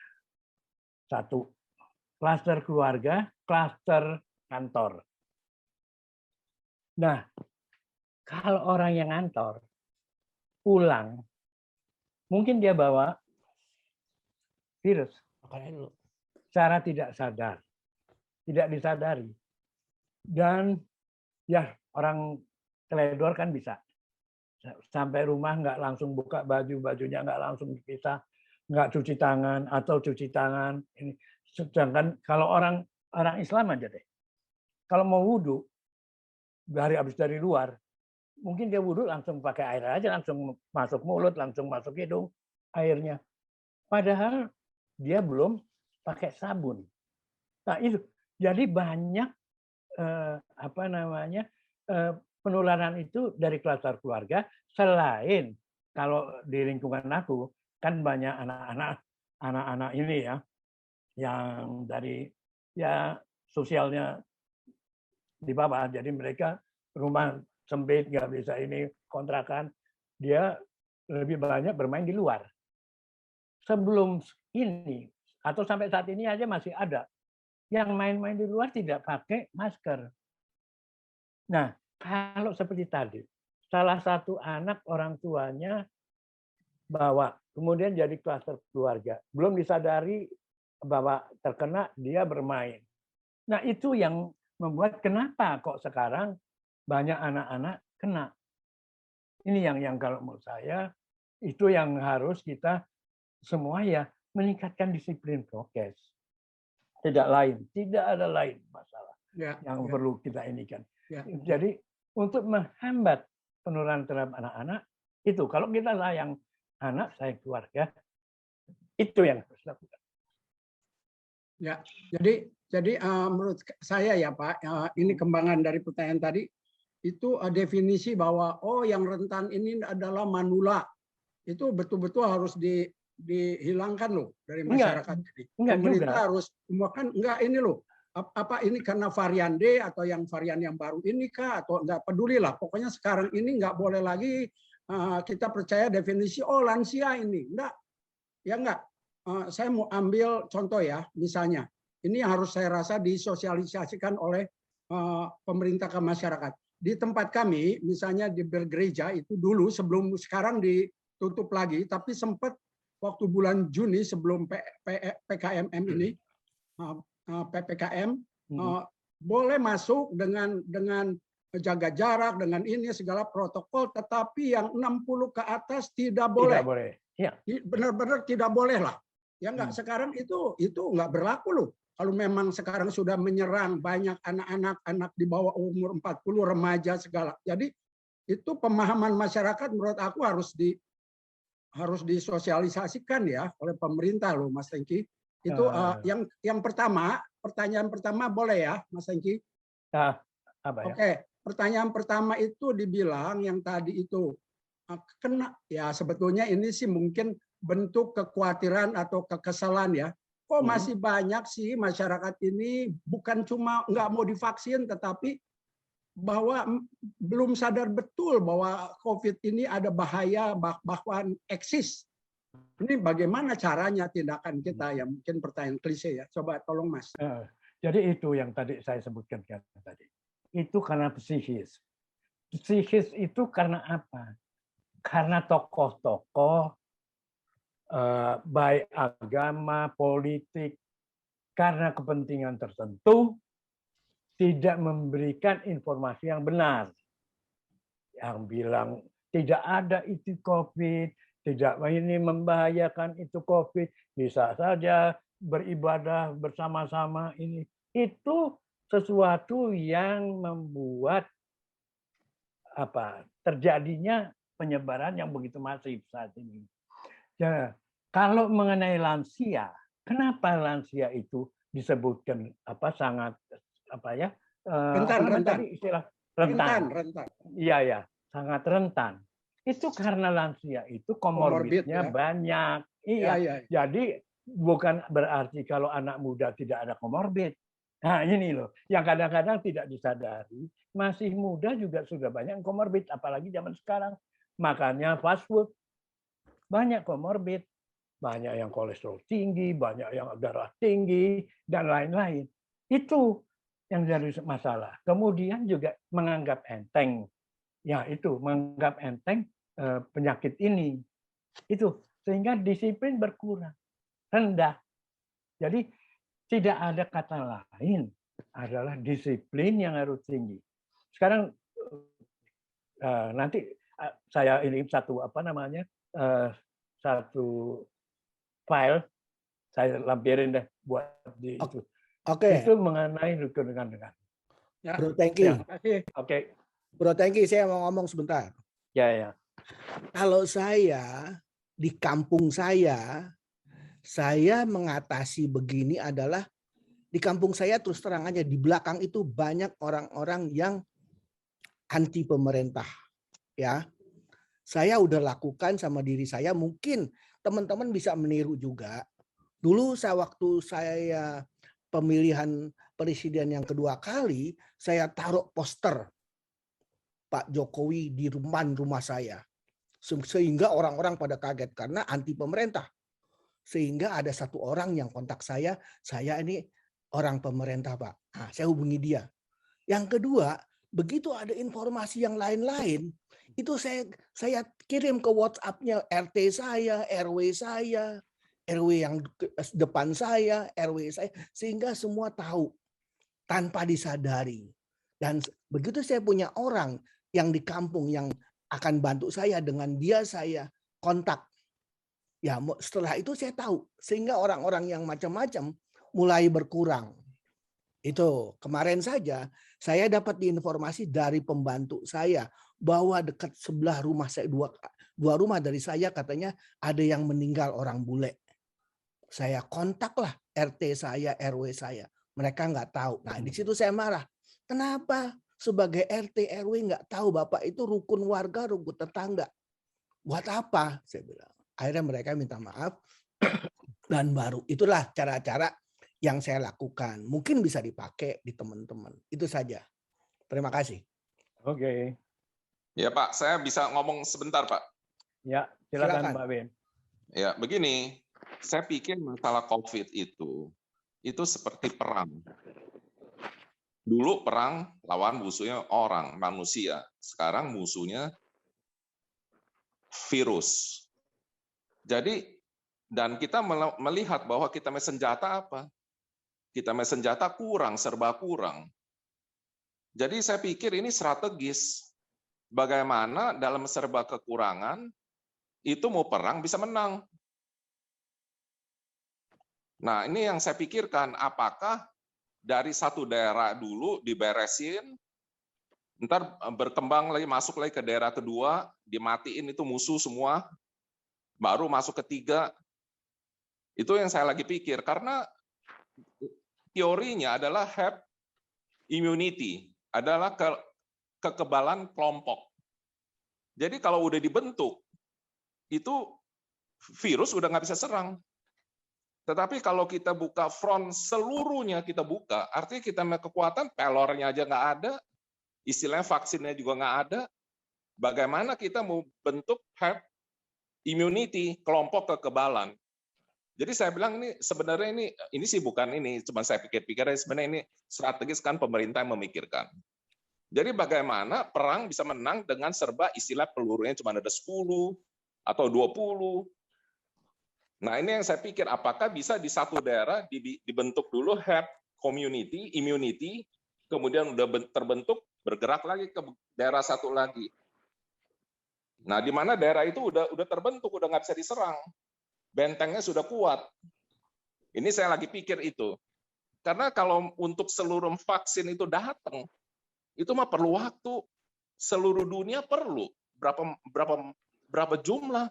Satu, klaster keluarga, klaster kantor. Nah, kalau orang yang kantor pulang, mungkin dia bawa virus secara tidak sadar, tidak disadari. Dan ya orang teledor kan bisa. Sampai rumah nggak langsung buka baju, bajunya nggak langsung dipisah, nggak cuci tangan atau cuci tangan. Ini sedangkan kalau orang Islam aja deh, kalau mau wudhu habis dari luar, mungkin dia wudhu langsung pakai air aja, langsung masuk mulut, langsung masuk hidung airnya. Padahal dia belum pakai sabun. Nah itu jadi banyak apa namanya penularan itu dari klaster keluarga. Selain kalau di lingkungan aku kan banyak anak-anak ini ya yang dari ya sosialnya di bawah, jadi mereka rumah sempit nggak bisa ini kontrakan, dia lebih banyak bermain di luar. Sebelum ini atau sampai saat ini aja masih ada yang main-main di luar tidak pakai masker. Nah, kalau seperti tadi, salah satu anak orang tuanya bawa, kemudian jadi klaster keluarga. Belum disadari bahwa terkena, dia bermain. Nah, itu yang membuat kenapa kok sekarang banyak anak-anak kena. Ini yang kalau menurut saya itu yang harus kita semua ya meningkatkan disiplin prokes. Tidak ada lain masalah yang perlu kita inikan. Jadi untuk menghambat penularan terhadap anak-anak itu, kalau kita sayang anak, sayang keluarga, itu yang harus dilakukan. Ya, jadi menurut saya ya Pak, ini kembangan dari pertanyaan tadi itu definisi bahwa yang rentan ini adalah manula, itu betul-betul harus dihilangkan loh dari masyarakat. Pemerintah harus kan enggak ini loh. Apa ini karena varian D atau yang varian yang baru ini kah, atau enggak peduli lah. Pokoknya sekarang ini enggak boleh lagi kita percaya definisi lansia ini. Enggak. Ya enggak. Saya mau ambil contoh ya, misalnya. Ini harus saya rasa disosialisasikan oleh pemerintah ke masyarakat. Di tempat kami, misalnya di bergereja itu dulu sebelum sekarang ditutup lagi, tapi sempat waktu bulan Juni sebelum PKMM ini, PPKM, boleh masuk dengan jaga jarak, dengan ini segala protokol, tetapi yang 60 ke atas tidak boleh. Tidak boleh. Ya. Benar-benar tidak boleh lah. Ya enggak, sekarang itu enggak berlaku loh. Kalau memang sekarang sudah menyerang banyak anak-anak di bawah umur 40, remaja segala. Jadi itu pemahaman masyarakat menurut aku harus disosialisasikan ya oleh pemerintah loh, Mas Hengki. Itu yang pertama, pertanyaan pertama boleh ya, Mas Hengki? Oke, pertanyaan pertama itu dibilang yang tadi itu kena, ya sebetulnya ini sih mungkin bentuk kekhawatiran atau kekesalan ya. Kok masih banyak sih masyarakat ini bukan cuma nggak mau divaksin, tetapi bahwa belum sadar betul bahwa COVID ini ada bahaya, bahwa eksis. Ini bagaimana caranya tindakan kita ya? Mungkin pertanyaan klise ya. Coba tolong Mas. Jadi itu yang tadi saya sebutkan tadi. Itu karena psikis. Psikis itu karena apa? Karena tokoh-tokoh baik agama, politik, karena kepentingan tertentu tidak memberikan informasi yang benar. Yang bilang tidak ada itu COVID, tidak ini membahayakan itu COVID, bisa saja beribadah bersama-sama ini. Itu sesuatu yang membuat terjadinya penyebaran yang begitu masif saat ini. Ya, kalau mengenai lansia, kenapa lansia itu disebutkan sangat rentan. Istilah rentan. Iya, sangat rentan. Itu karena lansia itu komorbidnya banyak. Iya. Jadi bukan berarti kalau anak muda tidak ada komorbid. Nah, ini loh yang kadang-kadang tidak disadari, masih muda juga sudah banyak komorbid, apalagi zaman sekarang. Makanya fast food banyak komorbid, banyak yang kolesterol tinggi, banyak yang darah tinggi, dan lain-lain. Itu yang jadi masalah. Kemudian juga menganggap enteng. Ya itu, menganggap enteng penyakit ini. Itu, sehingga disiplin berkurang, rendah. Jadi tidak ada kata lain, adalah disiplin yang harus tinggi. Sekarang nanti saya ini satu file saya lampirin deh buat di itu. Oke. Itu mengenai rekan-rekan. Ya. Bro Tengki. Oke. Bro Tengki, saya mau ngomong sebentar. Ya. Kalau saya di kampung saya mengatasi begini adalah di kampung saya terus terang aja di belakang itu banyak orang-orang yang anti pemerintah. Ya. Saya udah lakukan sama diri saya, mungkin teman-teman bisa meniru juga. Dulu waktu saya pemilihan presiden yang kedua kali, saya taruh poster Pak Jokowi di rumah saya. Sehingga orang-orang pada kaget karena anti pemerintah. Sehingga ada satu orang yang kontak saya ini orang pemerintah Pak. Nah, saya hubungi dia. Yang kedua, Begitu ada informasi yang lain-lain, itu saya kirim ke WhatsApp-nya RT saya, RW saya, RW yang depan saya, RW saya, sehingga semua tahu tanpa disadari. Dan begitu saya punya orang yang di kampung yang akan bantu saya, dengan dia saya kontak. Ya, setelah itu saya tahu, sehingga orang-orang yang macam-macam mulai berkurang. Itu kemarin saja saya dapat informasi dari pembantu saya bahwa dekat sebelah rumah saya, dua rumah dari saya, katanya ada yang meninggal orang bule. Saya kontaklah RT saya, RW saya. Mereka nggak tahu. Nah, di situ saya marah. Kenapa sebagai RT RW nggak tahu Bapak itu rukun warga, rukun tetangga? Buat apa? Saya bilang. Akhirnya mereka minta maaf dan baru. Itulah cara-cara yang saya lakukan. Mungkin bisa dipakai di teman-teman. Itu saja. Terima kasih. Oke. Ya Pak, saya bisa ngomong sebentar Pak. Ya, silakan Silakan. Pak Ben. Ya, begini, saya pikir masalah COVID itu seperti perang. Dulu perang lawan musuhnya orang, manusia. Sekarang musuhnya virus. Jadi, dan kita melihat bahwa kita punya senjata apa? Kita punya senjata kurang, serba kurang. Jadi saya pikir ini strategis. Bagaimana dalam serba kekurangan, itu mau perang bisa menang. Nah, ini yang saya pikirkan, apakah dari satu daerah dulu diberesin, ntar berkembang lagi, masuk lagi ke daerah kedua, dimatiin itu musuh semua, baru masuk ketiga. Itu yang saya lagi pikir, karena teorinya adalah herd immunity, adalah kekebalan kelompok. Jadi kalau udah dibentuk, itu virus udah nggak bisa serang. Tetapi kalau kita buka front seluruhnya kita buka, artinya kita punya kekuatan, pelornya aja nggak ada, istilahnya vaksinnya juga nggak ada. Bagaimana kita mau bentuk herd immunity, kelompok kekebalan? Jadi saya bilang ini sebenarnya ini sih bukan ini, cuma saya pikir-pikir sebenarnya ini strategis kan pemerintah yang memikirkan. Jadi bagaimana perang bisa menang dengan serba istilah pelurunya cuma ada 10 atau 20. Nah, ini yang saya pikir, apakah bisa di satu daerah dibentuk dulu herd community, immunity, kemudian udah terbentuk, bergerak lagi ke daerah satu lagi. Nah, di mana daerah itu udah terbentuk, udah nggak bisa diserang. Bentengnya sudah kuat. Ini saya lagi pikir itu. Karena kalau untuk seluruh vaksin itu datang, itu mah perlu waktu. Seluruh dunia perlu. Berapa jumlah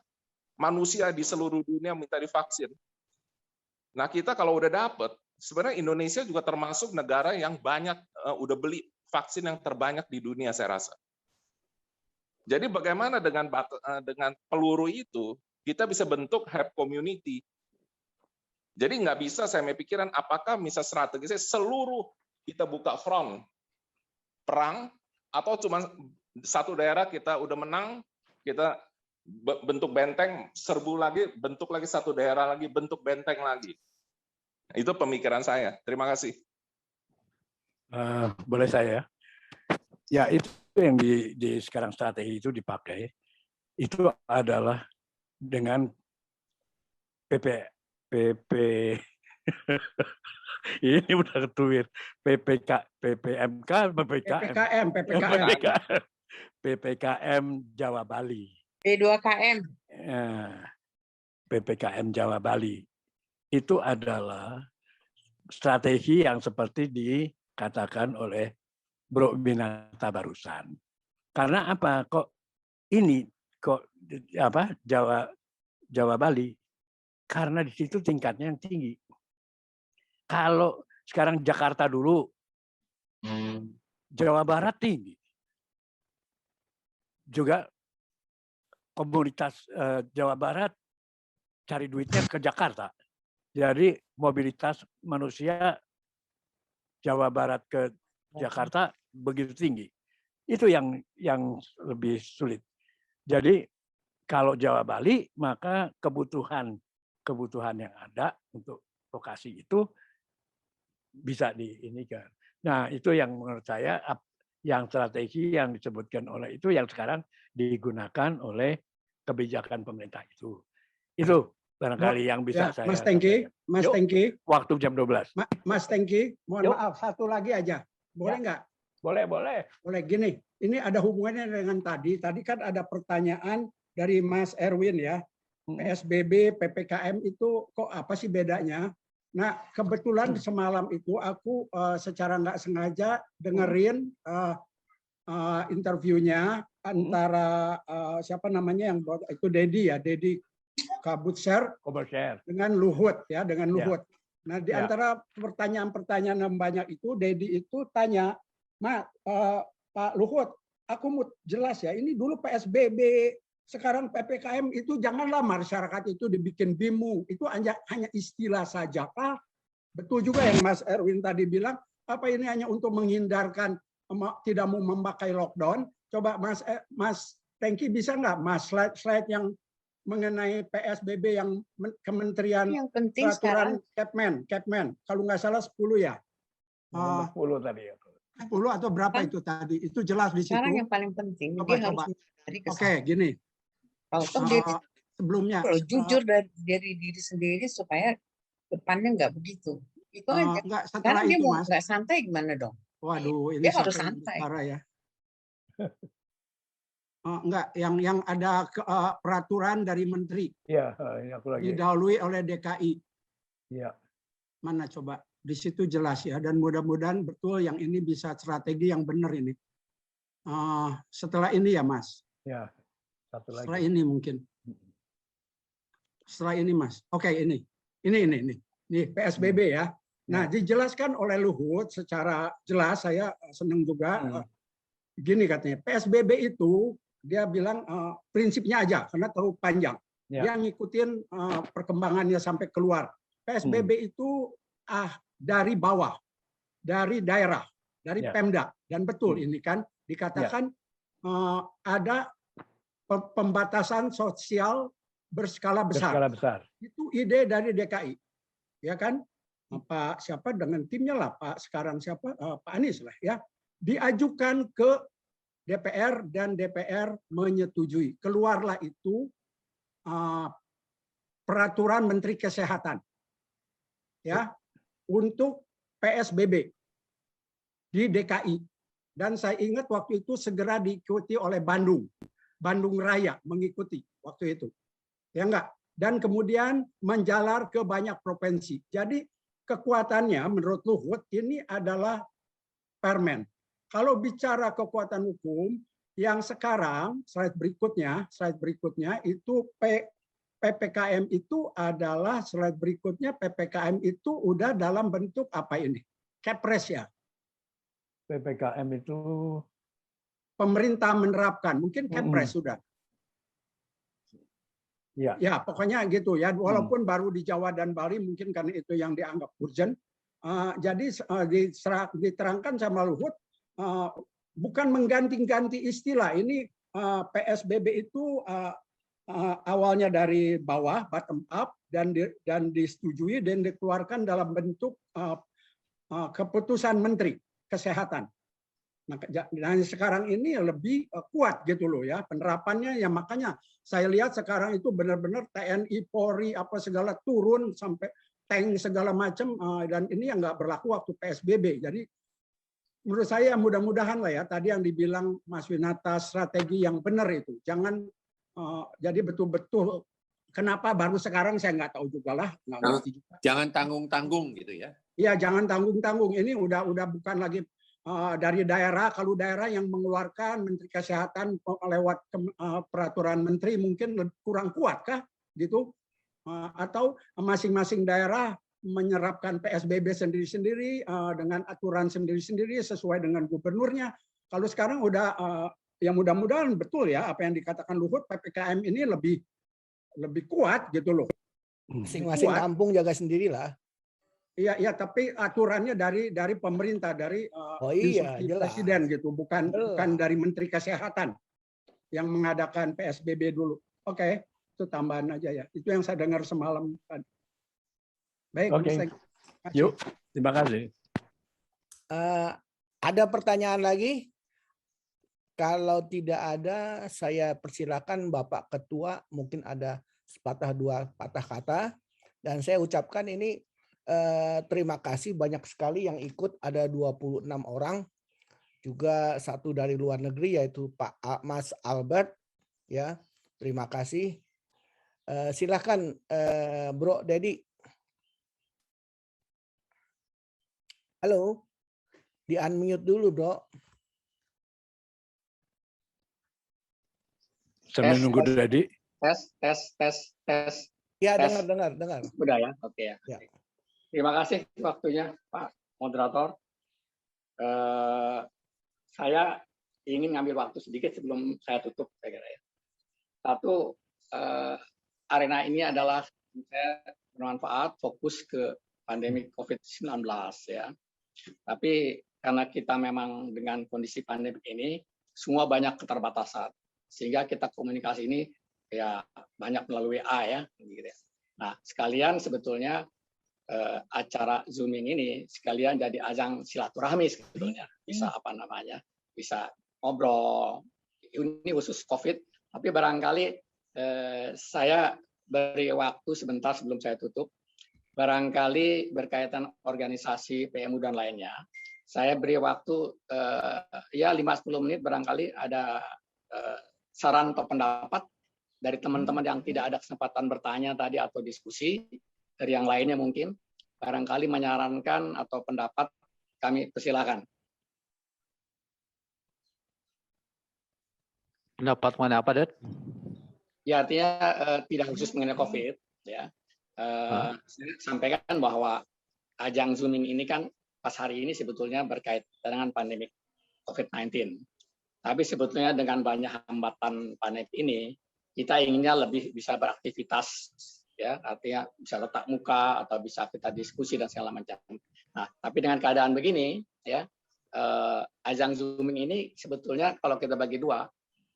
manusia di seluruh dunia minta divaksin. Nah, kita kalau udah dapet, sebenarnya Indonesia juga termasuk negara yang banyak udah beli vaksin yang terbanyak di dunia, saya rasa. Jadi bagaimana dengan peluru itu, kita bisa bentuk herd community. Jadi nggak bisa saya pikiran apakah bisa strategisnya seluruh kita buka front perang, atau cuma satu daerah kita udah menang, kita bentuk benteng, serbu lagi, bentuk lagi satu daerah lagi, bentuk benteng lagi. Itu pemikiran saya. Terima kasih. Boleh saya? Ya, itu yang di sekarang strategi itu dipakai. Itu adalah dengan ini udah ketuir PPKM Jawa Bali. P2KM. PPKM Jawa Bali itu adalah strategi yang seperti dikatakan oleh Bro Binata barusan. Karena apa? Kok Jawa Bali? Karena di situ tingkatnya yang tinggi. Kalau sekarang Jakarta dulu, Jawa Barat tinggi. Juga komunitas Jawa Barat cari duitnya ke Jakarta. Jadi mobilitas manusia Jawa Barat ke Jakarta begitu tinggi. Itu yang lebih sulit. Jadi kalau Jawa Bali, maka kebutuhan yang ada untuk lokasi itu bisa diinikan. Nah, itu yang menurut saya yang strategi yang disebutkan oleh itu yang sekarang digunakan oleh kebijakan pemerintah itu. Itu barangkali yang bisa saya Mas Tengki, Mas Tengki. Waktu jam 12. Mas Tengki, mohon maaf, satu lagi aja. Boleh nggak? Boleh, boleh. Boleh, gini. Ini ada hubungannya dengan tadi. Tadi kan ada pertanyaan dari Mas Erwin ya. PSBB, PPKM itu kok apa sih bedanya? Nah, kebetulan semalam itu aku secara nggak sengaja dengerin interviewnya antara siapa namanya yang itu Dedi ya, Dedi Kabutser dengan Luhut ya, dengan Luhut. Nah, di antara pertanyaan-pertanyaan yang banyak itu Dedi itu tanya, Pak Luhut, aku mau jelas ya, ini dulu PSBB, sekarang PPKM itu janganlah masyarakat itu dibikin bingung. Itu hanya istilah saja, Pak. Betul juga yang Mas Erwin tadi bilang, apa ini hanya untuk menghindarkan tidak mau memakai lockdown. Coba Mas Tengki bisa nggak Mas slide yang mengenai PSBB yang Kementerian Peraturan Kepmen. Kalau nggak salah 10 ya. 10 tadi ya. 10 atau berapa itu tadi? Itu jelas di situ. Sekarang yang paling penting Coba, dia coba. harus menyadari Oke, gini. Sebelumnya jujur dari diri sendiri supaya depannya nggak begitu. Itu aja. Enggak, setelah dia itu, mau Mas. nggak santai gimana dong? Waduh, ini Dia harus sampai santai. parah ya. Enggak, yang ada peraturan dari menteri. Iya, aku lagi. Didahului oleh DKI. Iya. Mana coba? Di situ jelas ya, dan mudah-mudahan betul yang ini bisa strategi yang benar ini. Setelah ini ya, Mas. Ya, satu lagi. Setelah ini mungkin. Setelah ini, Mas. Oke, ini. Ini PSBB ya. Nah, dijelaskan oleh Luhut secara jelas, saya senang juga. Gini katanya, PSBB itu dia bilang prinsipnya aja karena terlalu panjang. Dia ngikutin perkembangannya sampai keluar. PSBB itu dari bawah, dari daerah, dari Pemda. Dan betul ini kan dikatakan ada pembatasan sosial berskala besar. Itu ide dari DKI. Ya kan? Pak siapa dengan timnya lah, Pak sekarang siapa? Pak Anies lah ya. Diajukan ke DPR dan DPR menyetujui. Keluarlah itu peraturan Menteri Kesehatan. Ya, untuk PSBB di DKI. Dan saya ingat waktu itu segera diikuti oleh Bandung Raya mengikuti waktu itu. Ya enggak? Dan kemudian menjalar ke banyak provinsi. Jadi kekuatannya menurut Luhut ini adalah permen. Kalau bicara kekuatan hukum yang sekarang slide berikutnya itu PPKM itu adalah slide berikutnya PPKM itu udah dalam bentuk apa ini? Kepres ya. PPKM itu pemerintah menerapkan, mungkin Kepres sudah. Ya. Ya, pokoknya gitu ya. Walaupun baru di Jawa dan Bali mungkin karena itu yang dianggap urgent. Jadi diterangkan sama Luhut bukan mengganti-ganti istilah. Ini PSBB itu awalnya dari bawah bottom up dan disetujui dan dikeluarkan dalam bentuk keputusan Menteri Kesehatan. Nah, sekarang ini lebih kuat gitu loh ya penerapannya ya, makanya saya lihat sekarang itu benar-benar TNI, Polri apa segala turun sampai tank segala macam dan ini yang nggak berlaku waktu PSBB. Jadi menurut saya mudah-mudahan lah ya tadi yang dibilang Mas Winata strategi yang benar itu. Jangan jadi betul-betul kenapa baru sekarang saya nggak tahu juga lah. Jangan tanggung-tanggung gitu ya. Iya, jangan tanggung-tanggung. Ini udah bukan lagi dari daerah. Kalau daerah yang mengeluarkan Menteri Kesehatan lewat peraturan menteri mungkin kurang kuat kah gitu, atau masing-masing daerah menyerapkan PSBB sendiri-sendiri dengan aturan sendiri-sendiri sesuai dengan gubernurnya. Kalau sekarang udah ya mudah-mudahan betul ya apa yang dikatakan Luhut, PPKM ini lebih kuat gitu loh. Masing-masing kampung jaga sendirilah. Iya, tapi aturannya dari pemerintah, dari presiden gitu, bukan dari Menteri Kesehatan yang mengadakan PSBB dulu. Oke, itu tambahan aja ya. Itu yang saya dengar semalam. Baik, yuk, terima kasih. Ada pertanyaan lagi? Kalau tidak ada, saya persilakan Bapak Ketua, mungkin ada sepatah dua patah kata. Dan saya ucapkan ini terima kasih banyak sekali yang ikut, ada 26 orang. Juga satu dari luar negeri yaitu Mas Albert. Ya, terima kasih. Silakan Bro Dedi. Halo, di unmute dulu Bro. Sambil nunggu Dedi. Tes. Ya, Tes. dengar. Udah ya, oke ya. Ya. Terima kasih waktunya Pak Moderator. Saya ingin ngambil waktu sedikit sebelum saya tutup, saya kira ya. Satu, arena ini adalah saya bermanfaat fokus ke pandemi COVID-19 ya. Tapi karena kita memang dengan kondisi pandemi ini semua banyak keterbatasan, sehingga kita komunikasi ini ya banyak melalui WA ya, gitu ya. Nah, sekalian sebetulnya acara Zooming ini sekalian jadi ajang silaturahmi sebetulnya. Bisa bisa ngobrol. Ini khusus COVID, tapi barangkali saya beri waktu sebentar sebelum saya tutup. Barangkali berkaitan organisasi PMU dan lainnya. Saya beri waktu ya 5-10 menit barangkali ada saran atau pendapat dari teman-teman yang tidak ada kesempatan bertanya tadi atau diskusi, dari yang lainnya mungkin, barangkali menyarankan atau pendapat, kami persilakan. Pendapat mana apa, Det? Ya, artinya tidak khusus mengenai COVID. Ya. Saya sampaikan bahwa ajang Zooming ini kan pas hari ini sebetulnya berkaitan dengan pandemi COVID-19. Tapi sebetulnya dengan banyak hambatan pandemi ini, kita inginnya lebih bisa beraktivitas, ya, artinya bisa tatap muka atau bisa kita diskusi dan segala macam. Nah, tapi dengan keadaan begini, ya, ajang Zooming ini sebetulnya kalau kita bagi dua,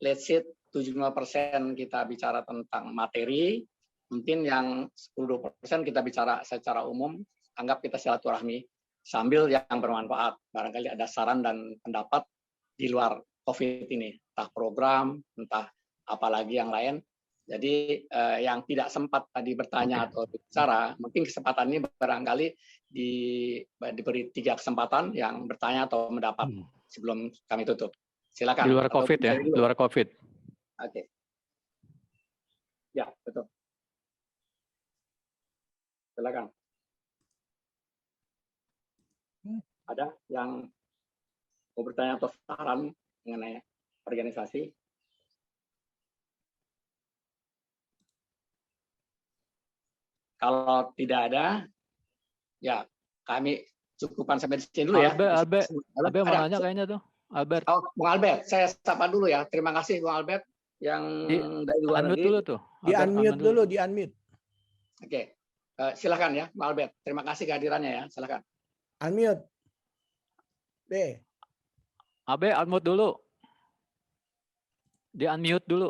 let's say 75% kita bicara tentang materi, mungkin yang 10-20% kita bicara secara umum, anggap kita silaturahmi sambil yang bermanfaat. Barangkali ada saran dan pendapat di luar COVID ini, entah program, entah apalagi yang lain. Jadi yang tidak sempat tadi bertanya atau bicara, mungkin kesempatan ini barangkali diberi 3 kesempatan yang bertanya atau mendapat sebelum kami tutup. Silakan. Di luar COVID ya, di luar COVID. Oke. Ya, betul. Silakan. Ada yang mau bertanya atau saran mengenai organisasi? Kalau tidak ada, ya kami cukupkan sampai di sini dulu ya. Albert mau nanya kayaknya tuh. Albert. Oh, Bung Albert, saya sapa dulu ya. Terima kasih Bung Albert yang dari luar negeri. Dulu tuh. Di unmute dulu, di unmute. Oke. Silakan ya, Bung Albert. Terima kasih kehadirannya ya. Silakan. Unmute. B. Abe, unmute dulu. Di unmute dulu.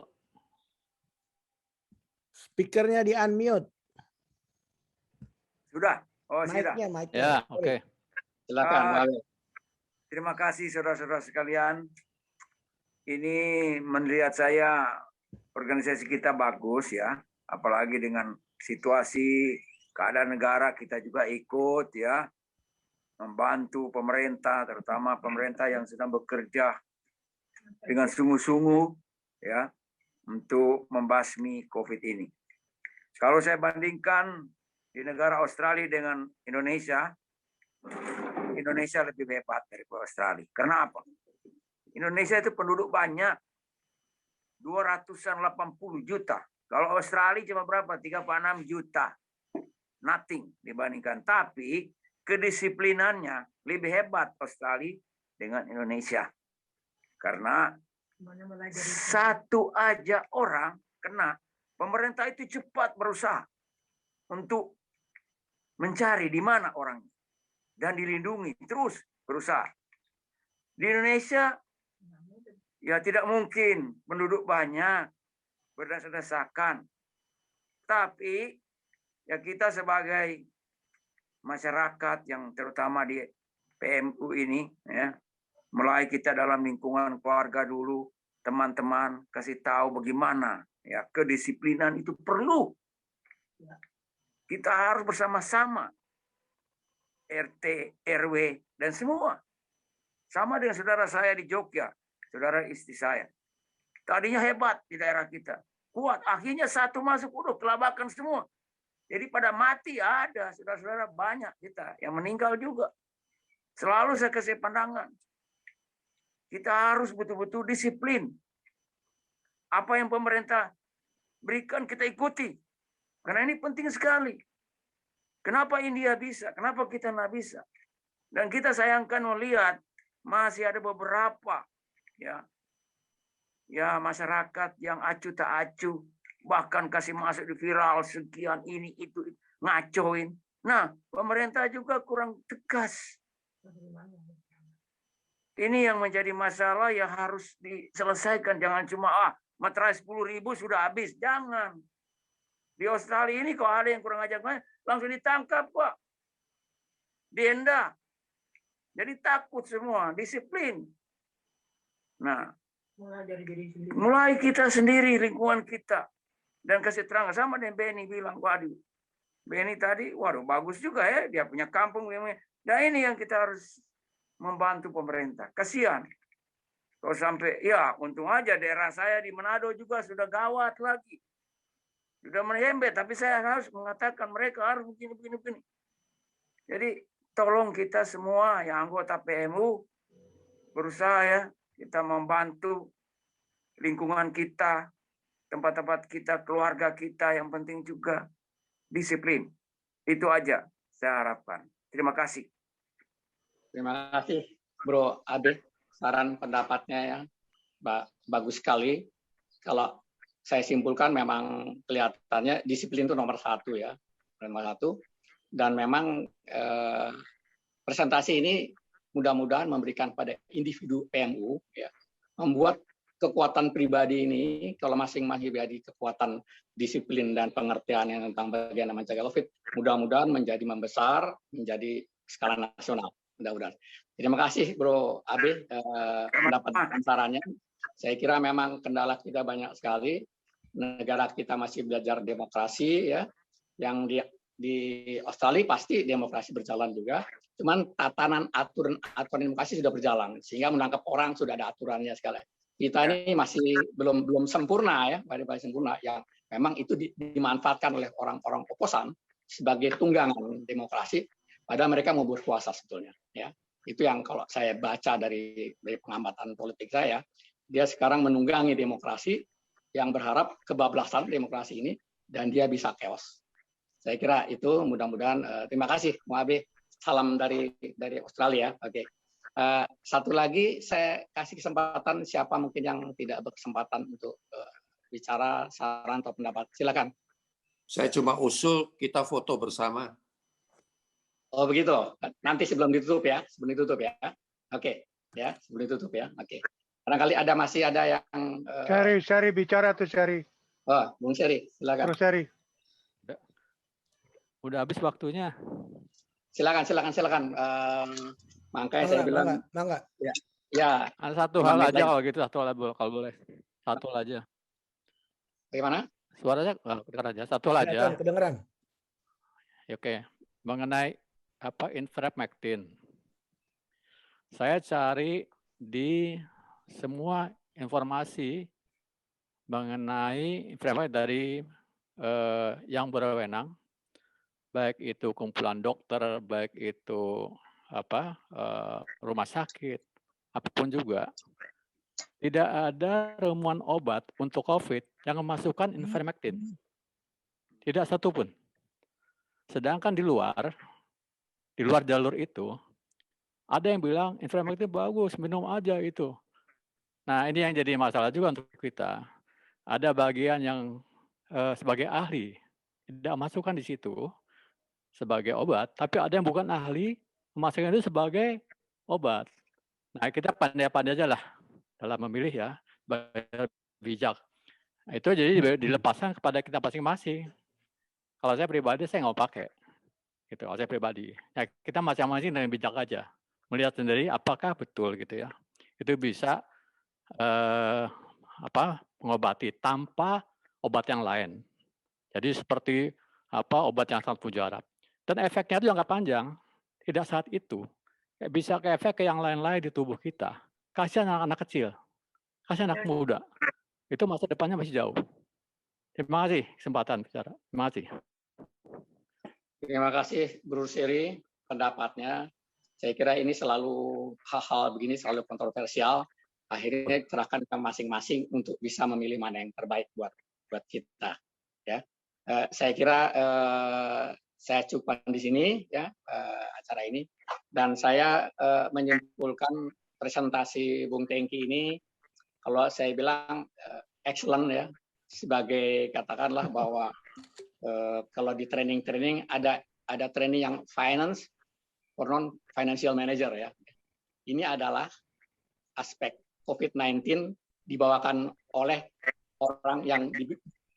Speakernya di unmute. Sudah. Oh, sudah. Ya, oke. Silakan. Terima kasih saudara-saudara sekalian. Ini melihat saya organisasi kita bagus ya, apalagi dengan situasi keadaan negara kita juga ikut ya, membantu pemerintah, terutama pemerintah yang sedang bekerja dengan sungguh-sungguh ya untuk membasmi COVID ini. Kalau saya bandingkan di negara Australia dengan Indonesia, Indonesia lebih hebat dari Australia. Karena apa? Indonesia itu penduduk banyak, 280 juta. Kalau Australia cuma berapa? 36 juta. Nothing dibandingkan. Tapi kedisiplinannya lebih hebat Australia dengan Indonesia. Karena satu aja orang kena, pemerintah itu cepat berusaha untuk mencari di mana orangnya dan dilindungi, terus berusaha. Di Indonesia ya tidak mungkin penduduk banyak berdesak-desakan, tapi ya kita sebagai masyarakat yang terutama di PMU ini ya, mulai kita dalam lingkungan keluarga dulu, teman-teman kasih tahu bagaimana ya kedisiplinan itu perlu. Kita harus bersama-sama RT, RW dan semua. Sama dengan saudara saya di Jogja, saudara istri saya. Tadinya hebat di daerah kita, kuat. Akhirnya satu masuk, udah kelabakan semua. Jadi pada mati ada, saudara-saudara banyak kita yang meninggal juga. Selalu saya kasih pandangan. Kita harus betul-betul disiplin. Apa yang pemerintah berikan kita ikuti. Karena ini penting sekali. Kenapa India bisa? Kenapa kita nggak bisa? Dan kita sayangkan melihat masih ada beberapa ya masyarakat yang acuh tak acuh, bahkan kasih masuk di viral sekian ini itu ngacoin. Nah, pemerintah juga kurang tegas. Ini yang menjadi masalah yang harus diselesaikan. Jangan cuma materai 10.000 sudah habis. Jangan. Di Australia ini kalau ada yang kurang ajar langsung ditangkap, Pak. Denda. Jadi takut semua, disiplin. Nah, mulai kita sendiri, lingkungan kita. Dan kasih terang sama dengan Benny bilang, waduh. Benny tadi, waduh bagus juga ya, dia punya kampung. Dan ini yang kita harus membantu pemerintah. Kasihan. Kalau sampai, ya untung aja daerah saya di Manado juga sudah gawat lagi. Sudah menyembet, tapi saya harus mengatakan mereka harus begini. Jadi tolong kita semua yang anggota PMU berusaha ya, kita membantu lingkungan kita, tempat-tempat kita, keluarga kita, yang penting juga disiplin. Itu aja saya harapkan. Terima kasih. Terima kasih, Bro Ade. Saran pendapatnya yang bagus sekali. Kalau saya simpulkan memang kelihatannya disiplin itu nomor satu ya. Nomor satu. Dan memang presentasi ini mudah-mudahan memberikan pada individu PMU ya, membuat kekuatan pribadi ini, kalau masing-masing pribadi kekuatan disiplin dan pengertian yang tentang bagaimana mencegah COVID, mudah-mudahan menjadi membesar, menjadi skala nasional. Mudah-mudahan. Terima kasih Bro Abe pendapat dan sarannya. Saya kira memang kendala kita banyak sekali. Negara kita masih belajar demokrasi ya. Yang di Australia pasti demokrasi berjalan juga. Cuman tatanan aturan demokrasi sudah berjalan sehingga menangkap orang sudah ada aturannya sekali. Kita ini masih belum sempurna ya, paling sempurna yang memang itu dimanfaatkan oleh orang-orang oposan sebagai tunggangan demokrasi, padahal mereka mau berkuasa sebetulnya ya. Itu yang kalau saya baca dari pengamatan politik saya, dia sekarang menunggangi demokrasi yang berharap kebablasan demokrasi ini dan dia bisa chaos. Saya kira itu mudah-mudahan. Terima kasih Muabe. Salam dari Australia. Oke. Satu lagi saya kasih kesempatan siapa mungkin yang tidak berkesempatan untuk bicara, saran atau pendapat. Silakan. Saya cuma usul kita foto bersama. Oh begitu. Nanti sebelum ditutup ya. Oke. Ya, sebelum ditutup ya. Oke. Barangkali masih ada yang Syari bicara tuh Syari. Oh, Bung Syari, silakan. Terus Syari. Udah habis waktunya. Silakan. Makanya saya bilang Mangga. Ya. Ada satu hal aja kalau gitu, kalau boleh. Satu aja. Bagaimana? Suaranya kedengeran aja. Satu aja. Kedengeran. Oke. Mengenai ivermectin. Saya cari di semua informasi mengenai ivermectin dari yang berwenang, baik itu kumpulan dokter, baik itu rumah sakit, apapun juga, tidak ada ramuan obat untuk COVID yang memasukkan ivermectin. Tidak satupun. Sedangkan di luar jalur itu, ada yang bilang ivermectin bagus, minum aja itu. Nah ini yang jadi masalah juga untuk kita. Ada bagian yang sebagai ahli tidak masukkan di situ sebagai obat, tapi ada yang bukan ahli memasukkan itu sebagai obat. Nah, kita pandai-pandai aja lah dalam memilih ya, bijak. Nah, itu jadi dilepaskan kepada kita masing-masing. Kalau saya pribadi saya nggak pakai, gitu. Kalau saya pribadi, ya kita masing-masing dengan bijak aja. melihat sendiri apakah betul gitu ya. Itu bisa mengobati tanpa obat yang lain. Jadi seperti obat yang sangat mujarab. Dan efeknya itu jangka panjang, tidak saat itu. Bisa ke efek ke yang lain-lain di tubuh kita. Kasih anak-anak kecil, kasih anak muda. Itu masa depannya masih jauh. Terima kasih kesempatan bicara. Terima kasih. Terima kasih Bro Seri pendapatnya. Saya kira ini selalu hal-hal begini selalu kontroversial. Akhirnya serahkan ke masing-masing untuk bisa memilih mana yang terbaik buat kita. Ya, saya kira saya cukupkan di sini ya acara ini, dan saya menyimpulkan presentasi Bung Tengki ini, kalau saya bilang excellent ya, sebagai katakanlah bahwa kalau di training ada training yang finance or non financial manager ya. Ini adalah aspek COVID-19 dibawakan oleh orang yang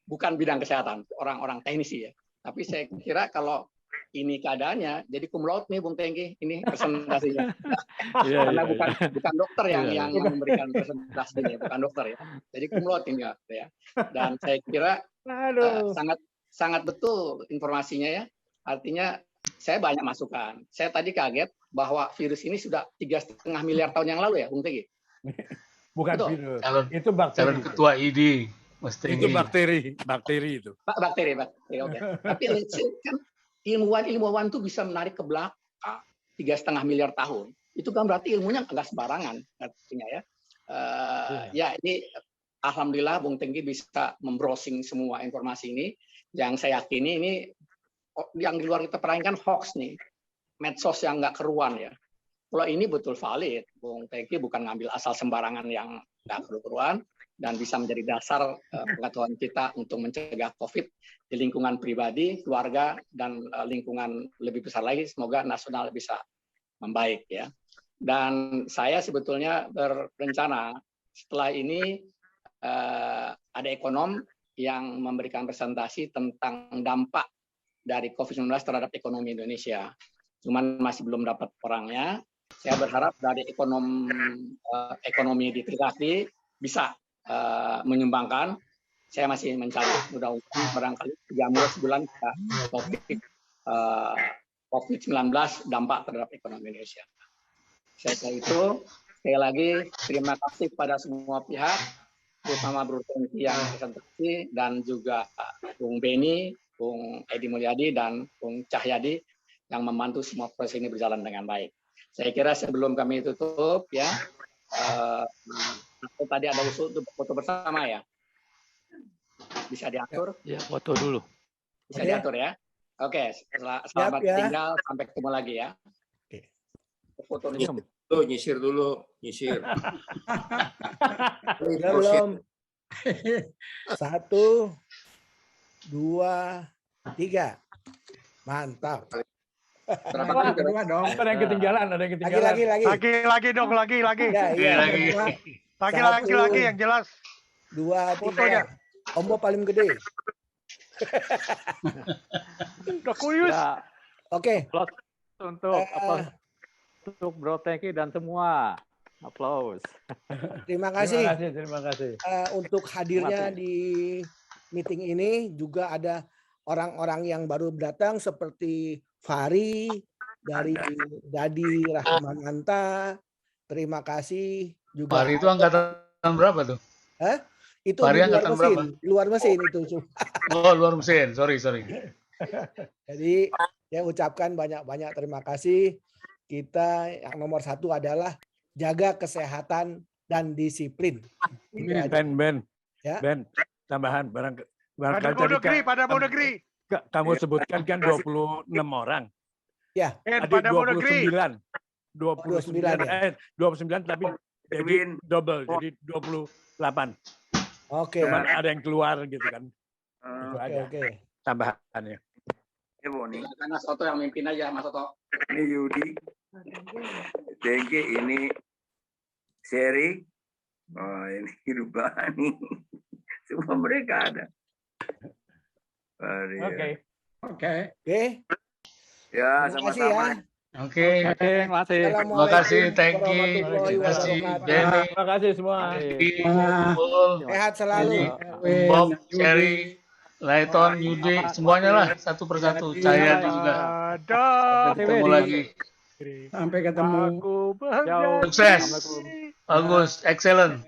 bukan bidang kesehatan, orang-orang teknisi ya. Tapi saya kira kalau ini keadaannya, jadi cum laude nih Bung Tengki, ini presentasinya. Karena bukan dokter yang memberikan presentasinya, bukan dokter ya. Jadi cum laude ini ya. Dan saya kira sangat betul informasinya ya. Artinya saya banyak masukan. Saya tadi kaget bahwa virus ini sudah 3,5 miliar tahun yang lalu ya, Bung Tengki. Bukan betul. Virus, itu bakteri. Calon ketua ID, Mas Tengki. Itu bakteri itu. Bakteri, oke. Tapi let's say, kan ilmuwan itu bisa menarik ke belakang 3,5 miliar tahun. Itu kan berarti ilmunya agak sembarangan artinya ya. Ya ini alhamdulillah Bung Tengki bisa membrowsing semua informasi ini. Yang saya yakini ini yang di luar kita perangkan hoax nih, medsos yang nggak keruan ya. Kalau ini betul valid, Bung Tengki bukan ngambil asal sembarangan yang nggak keruan, dan bisa menjadi dasar pengetahuan kita untuk mencegah COVID di lingkungan pribadi, keluarga, dan lingkungan lebih besar lagi. Semoga nasional bisa membaik ya. Dan saya sebetulnya berencana setelah ini ada ekonom yang memberikan presentasi tentang dampak dari COVID-19 terhadap ekonomi Indonesia. Cuman masih belum dapat orangnya. Saya berharap dari ekonomi di Trisakti bisa menyumbangkan. Saya masih mencari, mudah-mudahan barangkali 3 bulan kita COVID-19 dampak terhadap ekonomi Indonesia. Saya kira itu. Sekali lagi terima kasih kepada semua pihak, terutama Bro Tengki yang presentasi, dan juga Bung Beni, Bung Edi Mulyadi, dan Bung Cahyadi yang membantu semua proses ini berjalan dengan baik. Saya kira sebelum kami tutup ya, tadi ada usul untuk foto bersama ya, bisa diatur? Ya, foto dulu. Bisa diatur ya. Oke, selamat tinggal, sampai ketemu lagi ya. Foto nih. Nyisir dulu. Belum. 1, 2, 3. Mantap. Kedua dong. Ada yang ketinggalan. Lagi dong. Lagi yang jelas. 2, 3. Fotonya. Ombo paling gede. Udah kuyus. Ya. Oke. Untuk Bro Tengki dan semua. Aplaus. Terima kasih. Terima kasih. Untuk hadirnya di meeting ini juga ada orang-orang yang baru datang seperti Fahri dari Dadi Rahmananta. Terima kasih juga. Fahri itu angkatan berapa tuh? Hah? Itu Fahri di luar angkatan mesin, berapa? di luar mesin itu. Oh, luar mesin. Sorry. Jadi saya ucapkan banyak-banyak terima kasih. Kita yang nomor 1 adalah jaga kesehatan dan disiplin. Ben, ya. Ben, tambahan Pada mau negeri. Kamu sebutkan kan 26 orang. Ya. Pada mau negeri. 29 tapi jadi double, jadi 28. Oke. Cuman ada yang keluar gitu kan. Oke. Tambahannya. Karena Soto yang mimpin aja, Mas Soto. Ini Yudi, Tengki, ini Seri, ini Rubani, semua mereka ada. Oke. Ya, Terima kasih ya. sama-sama. Oke. Terima kasih. Terima kasih, Tengki. Terima kasih, Benny. Terima kasih semua. Paul, Sehat selalu. Bob, Cherry, Layton, Yudi, semuanya lah satu persatu. Cahyadi juga. Sampai ketemu lagi. Sampai ketemu. Sukses. Bagus, excellent.